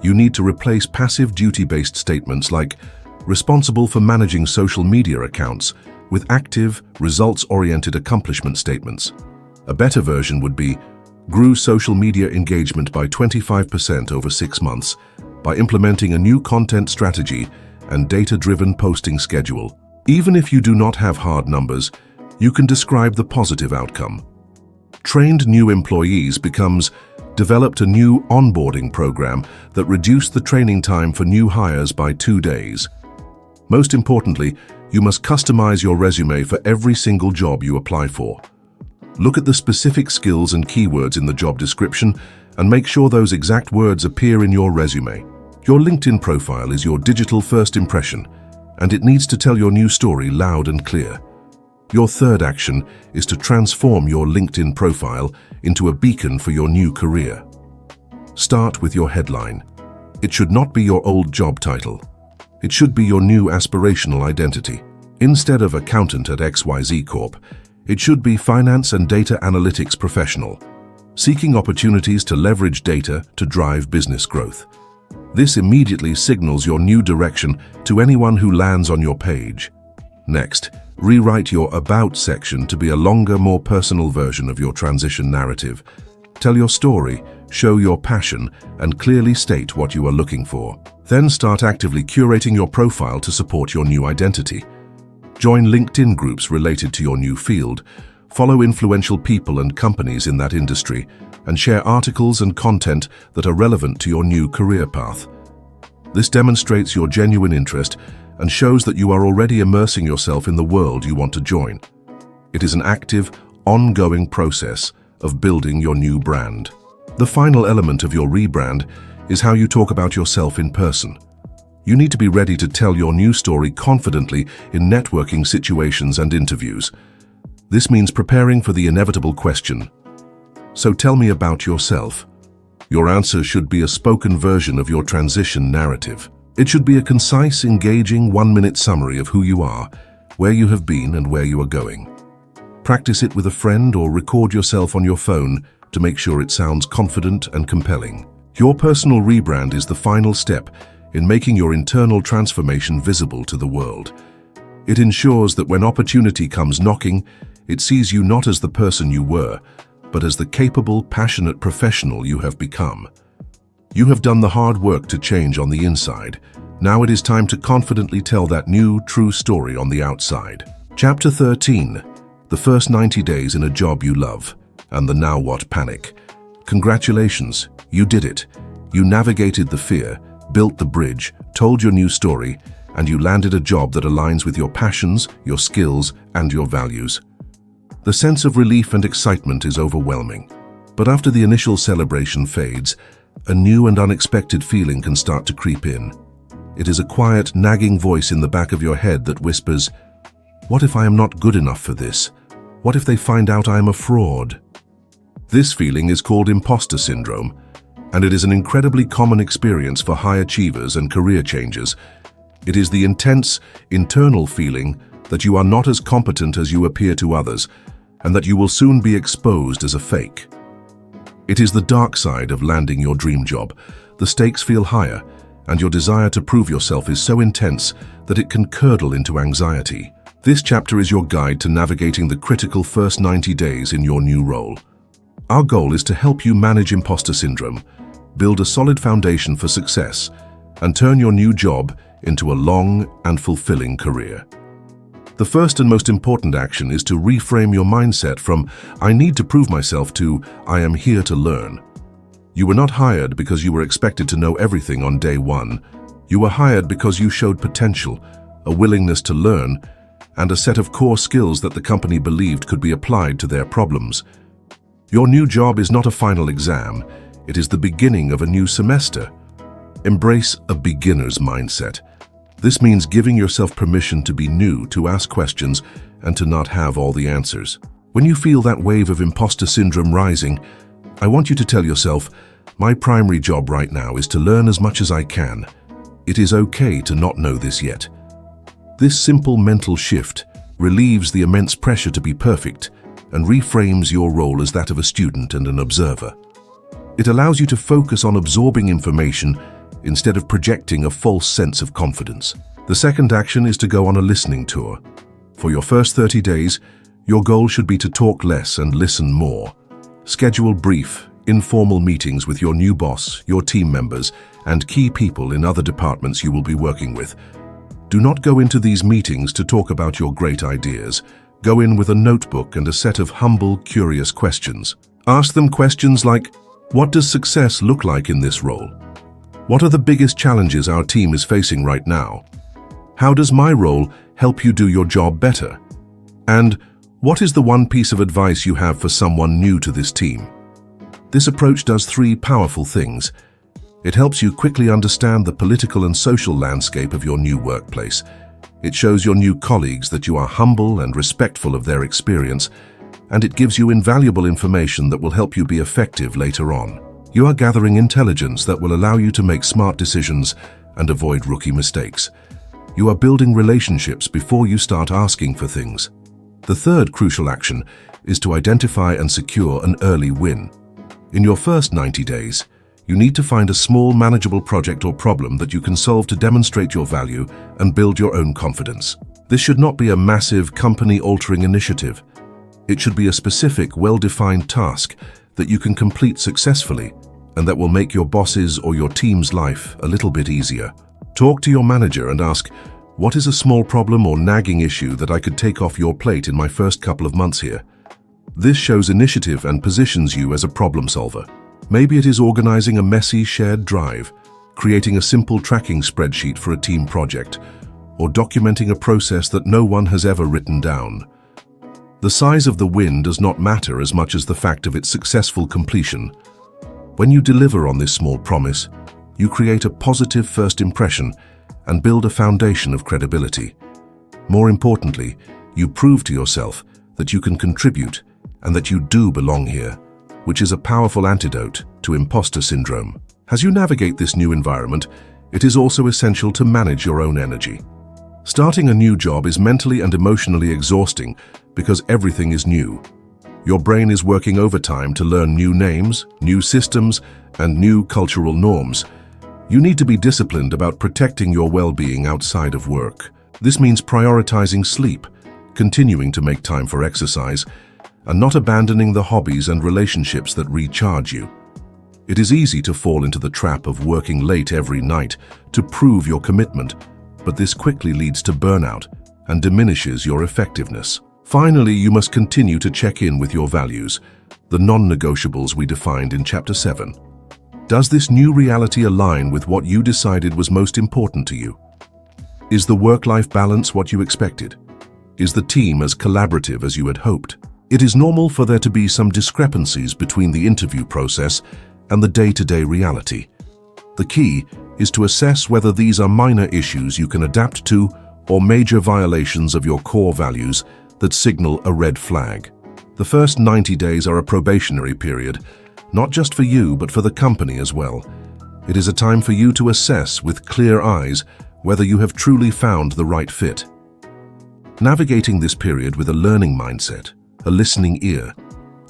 you need to replace passive duty-based statements like responsible for managing social media accounts with active, results-oriented accomplishment statements. A better version would be, grew social media engagement by 25% over 6 months by implementing a new content strategy and data-driven posting schedule. Even if you do not have hard numbers, you can describe the positive outcome. Trained new employees becomes, developed a new onboarding program that reduced the training time for new hires by 2 days. Most importantly, you must customize your resume for every single job you apply for. Look at the specific skills and keywords in the job description and make sure those exact words appear in your resume. Your LinkedIn profile is your digital first impression, and it needs to tell your new story loud and clear. Your third action is to transform your LinkedIn profile into a beacon for your new career. Start with your headline. It should not be your old job title. It should be your new aspirational identity. Instead of accountant at XYZ Corp, it should be finance and data analytics professional, seeking opportunities to leverage data to drive business growth. This immediately signals your new direction to anyone who lands on your page. Next, Rewrite your About section to be a longer, more personal version of your transition narrative. Tell your story, show your passion, and clearly state what you are looking for. Then start actively curating your profile to support your new identity. Join LinkedIn groups related to your new field, follow influential people and companies in that industry, and share articles and content that are relevant to your new career path. This demonstrates your genuine interest and shows that you are already immersing yourself in the world you want to join. It is an active, ongoing process of building your new brand. The final element of your rebrand is how you talk about yourself in person. You need to be ready to tell your new story confidently in networking situations and interviews. This means preparing for the inevitable question, "So tell me about yourself." Your answer should be a spoken version of your transition narrative. It should be a concise, engaging, one-minute summary of who you are, where you have been, and where you are going. Practice it with a friend or record yourself on your phone to make sure it sounds confident and compelling. Your personal rebrand is the final step in making your internal transformation visible to the world. It ensures that when opportunity comes knocking, it sees you not as the person you were, but as the capable, passionate professional you have become. You have done the hard work to change on the inside. Now it is time to confidently tell that new, true story on the outside. Chapter 13. The first 90 days in a job you love, and the now what panic. Congratulations, you did it. You navigated the fear, built the bridge, told your new story, and you landed a job that aligns with your passions, your skills, and your values. The sense of relief and excitement is overwhelming. But after the initial celebration fades, a new and unexpected feeling can start to creep in. It is a quiet, nagging voice in the back of your head that whispers, "What if I am not good enough for this? What if they find out I am a fraud?" This feeling is called imposter syndrome, and it is an incredibly common experience for high achievers and career changers. It is the intense, internal feeling that you are not as competent as you appear to others, and that you will soon be exposed as a fake. It is the dark side of landing your dream job. The stakes feel higher, and your desire to prove yourself is so intense that it can curdle into anxiety. This chapter is your guide to navigating the critical first 90 days in your new role. Our goal is to help you manage imposter syndrome, build a solid foundation for success, and turn your new job into a long and fulfilling career. The first and most important action is to reframe your mindset from "I need to prove myself" to "I am here to learn." You were not hired because you were expected to know everything on day one. You were hired because you showed potential, a willingness to learn, and a set of core skills that the company believed could be applied to their problems. Your new job is not a final exam, it is the beginning of a new semester. Embrace a beginner's mindset. This means giving yourself permission to be new, to ask questions, and to not have all the answers. When you feel that wave of imposter syndrome rising, I want you to tell yourself, "My primary job right now is to learn as much as I can. It is okay to not know this yet." This simple mental shift relieves the immense pressure to be perfect and reframes your role as that of a student and an observer. It allows you to focus on absorbing information instead of projecting a false sense of confidence. The second action is to go on a listening tour. For your first 30 days, your goal should be to talk less and listen more. Schedule brief, informal meetings with your new boss, your team members, and key people in other departments you will be working with. Do not go into these meetings to talk about your great ideas. Go in with a notebook and a set of humble, curious questions. Ask them questions like, "What does success look like in this role? What are the biggest challenges our team is facing right now? How does my role help you do your job better? And what is the one piece of advice you have for someone new to this team?" This approach does three powerful things. It helps you quickly understand the political and social landscape of your new workplace. It shows your new colleagues that you are humble and respectful of their experience, and it gives you invaluable information that will help you be effective later on. You are gathering intelligence that will allow you to make smart decisions and avoid rookie mistakes. You are building relationships before you start asking for things. The third crucial action is to identify and secure an early win. In your first 90 days, you need to find a small, manageable project or problem that you can solve to demonstrate your value and build your own confidence. This should not be a massive, company-altering initiative. It should be a specific, well-defined task that you can complete successfully and that will make your boss's or your team's life a little bit easier. Talk to your manager and ask, what is a small problem or nagging issue that I could take off your plate in my first couple of months here? This shows initiative and positions you as a problem solver. Maybe it is organizing a messy shared drive, creating a simple tracking spreadsheet for a team project, or documenting a process that no one has ever written down. The size of the win does not matter as much as the fact of its successful completion. When you deliver on this small promise, you create a positive first impression and build a foundation of credibility. More importantly, you prove to yourself that you can contribute and that you do belong here, which is a powerful antidote to imposter syndrome. As you navigate this new environment, it is also essential to manage your own energy. Starting a new job is mentally and emotionally exhausting because everything is new. Your brain is working overtime to learn new names, new systems, and new cultural norms. You need to be disciplined about protecting your well-being outside of work. This means prioritizing sleep, continuing to make time for exercise, and not abandoning the hobbies and relationships that recharge you. It is easy to fall into the trap of working late every night to prove your commitment, but this quickly leads to burnout and diminishes your effectiveness. Finally, you must continue to check in with your values, the non-negotiables we defined in Chapter 7. Does this new reality align with what you decided was most important to you? Is the work-life balance what you expected? Is the team as collaborative as you had hoped? It is normal for there to be some discrepancies between the interview process and the day-to-day reality. The key is to assess whether these are minor issues you can adapt to or major violations of your core values that signal a red flag. The first 90 days are a probationary period, not just for you but for the company as well. It is a time for you to assess with clear eyes whether you have truly found the right fit. Navigating this period with a learning mindset, a listening ear,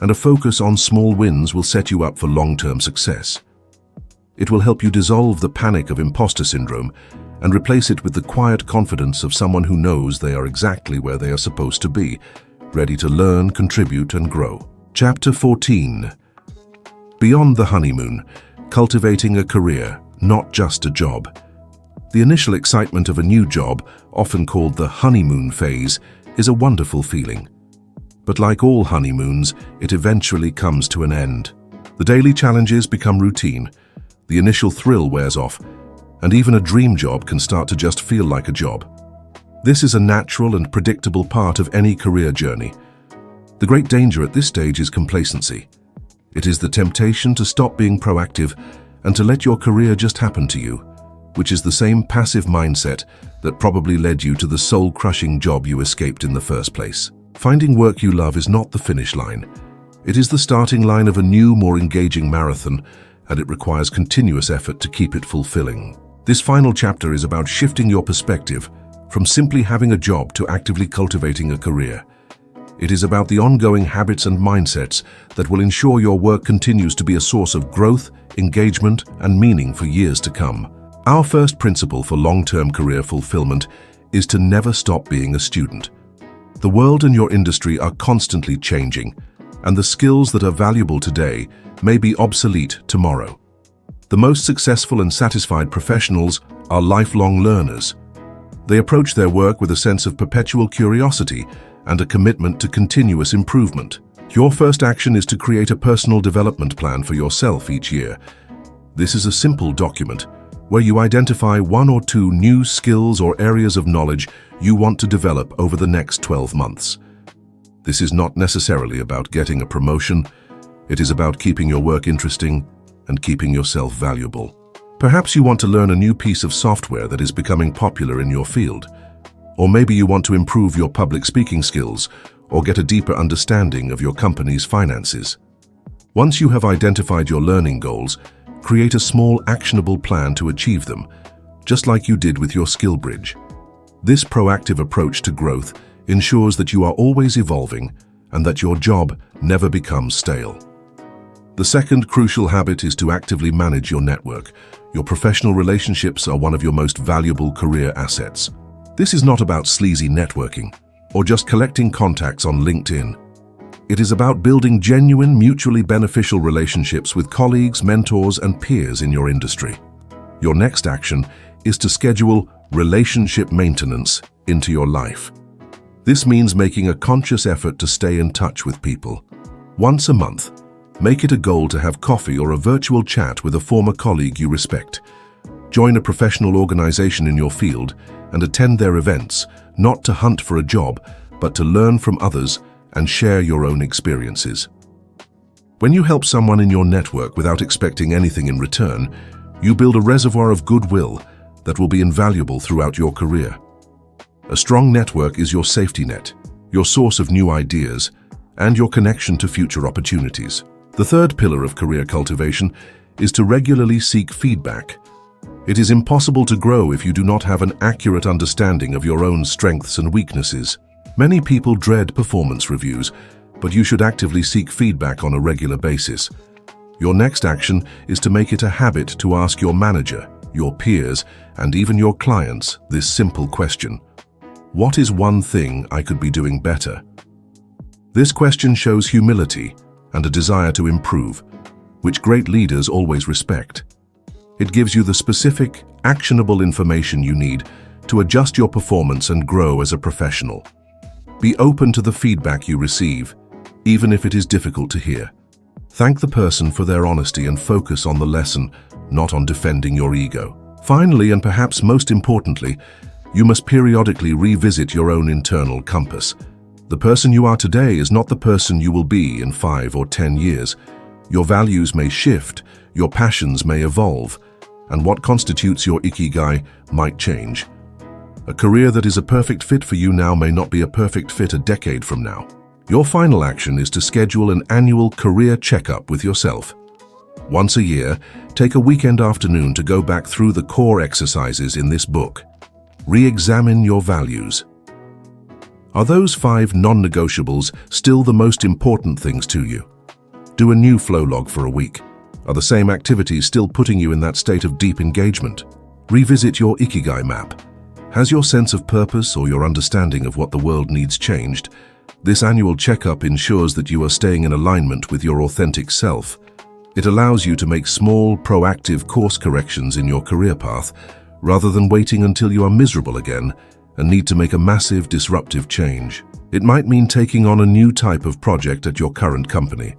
and a focus on small wins will set you up for long-term success. It will help you dissolve the panic of imposter syndrome and replace it with the quiet confidence of someone who knows they are exactly where they are supposed to be, ready to learn, contribute, and grow. Chapter 14. Beyond the honeymoon, cultivating a career, not just a job. The initial excitement of a new job, often called the honeymoon phase, is a wonderful feeling. But like all honeymoons, it eventually comes to an end. The daily challenges become routine, the initial thrill wears off, and even a dream job can start to just feel like a job. This is a natural and predictable part of any career journey. The great danger at this stage is complacency. It is the temptation to stop being proactive and to let your career just happen to you, which is the same passive mindset that probably led you to the soul-crushing job you escaped in the first place. Finding work you love is not the finish line. It is the starting line of a new, more engaging marathon, and it requires continuous effort to keep it fulfilling. This final chapter is about shifting your perspective from simply having a job to actively cultivating a career. It is about the ongoing habits and mindsets that will ensure your work continues to be a source of growth, engagement, and meaning for years to come. Our first principle for long-term career fulfillment is to never stop being a student. The world and your industry are constantly changing, and the skills that are valuable today may be obsolete tomorrow. The most successful and satisfied professionals are lifelong learners. They approach their work with a sense of perpetual curiosity and a commitment to continuous improvement. Your first action is to create a personal development plan for yourself each year. This is a simple document where you identify 1 or 2 new skills or areas of knowledge you want to develop over the next 12 months. This is not necessarily about getting a promotion. It is about keeping your work interesting and keeping yourself valuable. Perhaps you want to learn a new piece of software that is becoming popular in your field. Or maybe you want to improve your public speaking skills or get a deeper understanding of your company's finances. Once you have identified your learning goals, create a small actionable plan to achieve them, just like you did with your skill bridge. This proactive approach to growth ensures that you are always evolving and that your job never becomes stale. The second crucial habit is to actively manage your network. Your professional relationships are one of your most valuable career assets. This is not about sleazy networking or just collecting contacts on LinkedIn. It is about building genuine, mutually beneficial relationships with colleagues, mentors, and peers in your industry. Your next action is to schedule relationship maintenance into your life. This means making a conscious effort to stay in touch with people. Once a month, make it a goal to have coffee or a virtual chat with a former colleague you respect. Join a professional organization in your field and attend their events, not to hunt for a job, but to learn from others and share your own experiences. When you help someone in your network without expecting anything in return, you build a reservoir of goodwill that will be invaluable throughout your career. A strong network is your safety net, your source of new ideas, and your connection to future opportunities. The third pillar of career cultivation is to regularly seek feedback. It is impossible to grow if you do not have an accurate understanding of your own strengths and weaknesses. Many people dread performance reviews, but you should actively seek feedback on a regular basis. Your next action is to make it a habit to ask your manager, your peers, and even your clients this simple question: what is one thing I could be doing better? This question shows humility and a desire to improve, which great leaders always respect. It gives you the specific, actionable information you need to adjust your performance and grow as a professional. Be open to the feedback you receive, even if it is difficult to hear. Thank the person for their honesty and focus on the lesson, not on defending your ego. Finally, and perhaps most importantly, you must periodically revisit your own internal compass. The person you are today is not the person you will be in 5 or 10 years. Your values may shift, your passions may evolve, and what constitutes your Ikigai might change. A career that is a perfect fit for you now may not be a perfect fit a decade from now. Your final action is to schedule an annual career checkup with yourself. Once a year, take a weekend afternoon to go back through the core exercises in this book. Re-examine your values. Are those 5 non-negotiables still the most important things to you? Do a new flow log for a week. Are the same activities still putting you in that state of deep engagement? Revisit your Ikigai Map. Has your sense of purpose or your understanding of what the world needs changed? This annual checkup ensures that you are staying in alignment with your authentic self. It allows you to make small, proactive course corrections in your career path, rather than waiting until you are miserable again and need to make a massive, disruptive change. It might mean taking on a new type of project at your current company,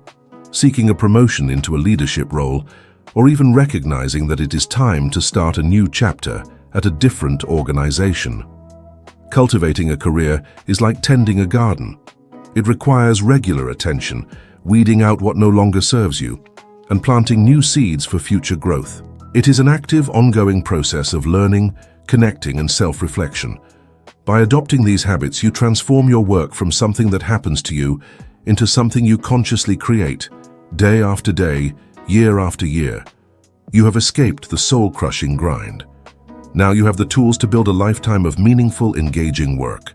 seeking a promotion into a leadership role, or even recognizing that it is time to start a new chapter at a different organization. Cultivating a career is like tending a garden. It requires regular attention, weeding out what no longer serves you, and planting new seeds for future growth. It is an active, ongoing process of learning, connecting, and self-reflection. By adopting these habits, you transform your work from something that happens to you into something you consciously create, day after day, year after year. You have escaped the soul-crushing grind. Now you have the tools to build a lifetime of meaningful, engaging work.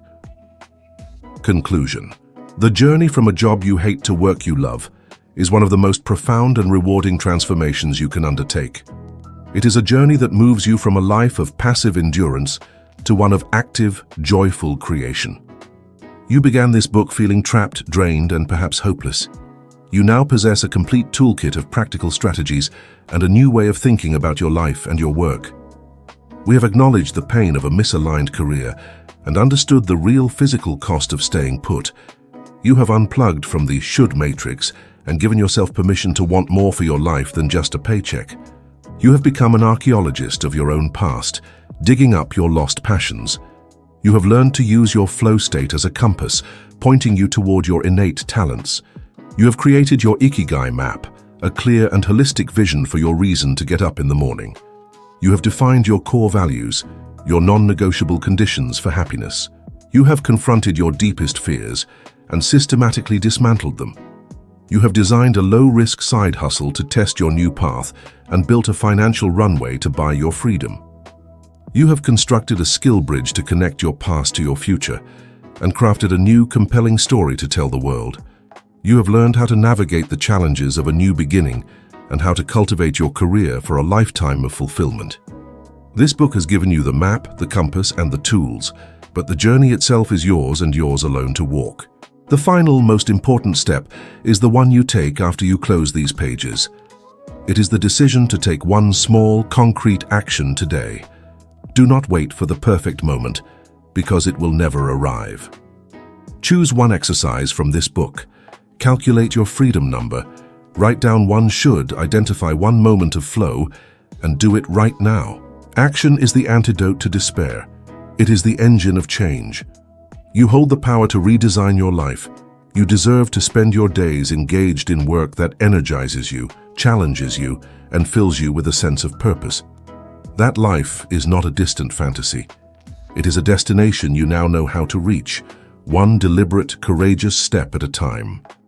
Conclusion. The journey from a job you hate to work you love is one of the most profound and rewarding transformations you can undertake. It is a journey that moves you from a life of passive endurance to one of active, joyful creation. You began this book feeling trapped, drained, and perhaps hopeless. You now possess a complete toolkit of practical strategies and a new way of thinking about your life and your work. We have acknowledged the pain of a misaligned career and understood the real physical cost of staying put. You have unplugged from the should matrix and given yourself permission to want more for your life than just a paycheck. You have become an archaeologist of your own past, digging up your lost passions. You have learned to use your flow state as a compass, pointing you toward your innate talents. You have created your Ikigai Map, a clear and holistic vision for your reason to get up in the morning. You have defined your core values, your non-negotiable conditions for happiness. You have confronted your deepest fears and systematically dismantled them. You have designed a low-risk side hustle to test your new path and built a financial runway to buy your freedom. You have constructed a skill bridge to connect your past to your future and crafted a new, compelling story to tell the world. You have learned how to navigate the challenges of a new beginning and how to cultivate your career for a lifetime of fulfillment. This book has given you the map, the compass, and the tools, but the journey itself is yours and yours alone to walk. The final, most important step is the one you take after you close these pages. It is the decision to take one small, concrete action today. Do not wait for the perfect moment, because it will never arrive. Choose one exercise from this book. Calculate your freedom number. Write down one should, identify one moment of flow, and do it right now. Action is the antidote to despair. It is the engine of change. You hold the power to redesign your life. You deserve to spend your days engaged in work that energizes you, challenges you, and fills you with a sense of purpose. That life is not a distant fantasy. It is a destination you now know how to reach, one deliberate, courageous step at a time.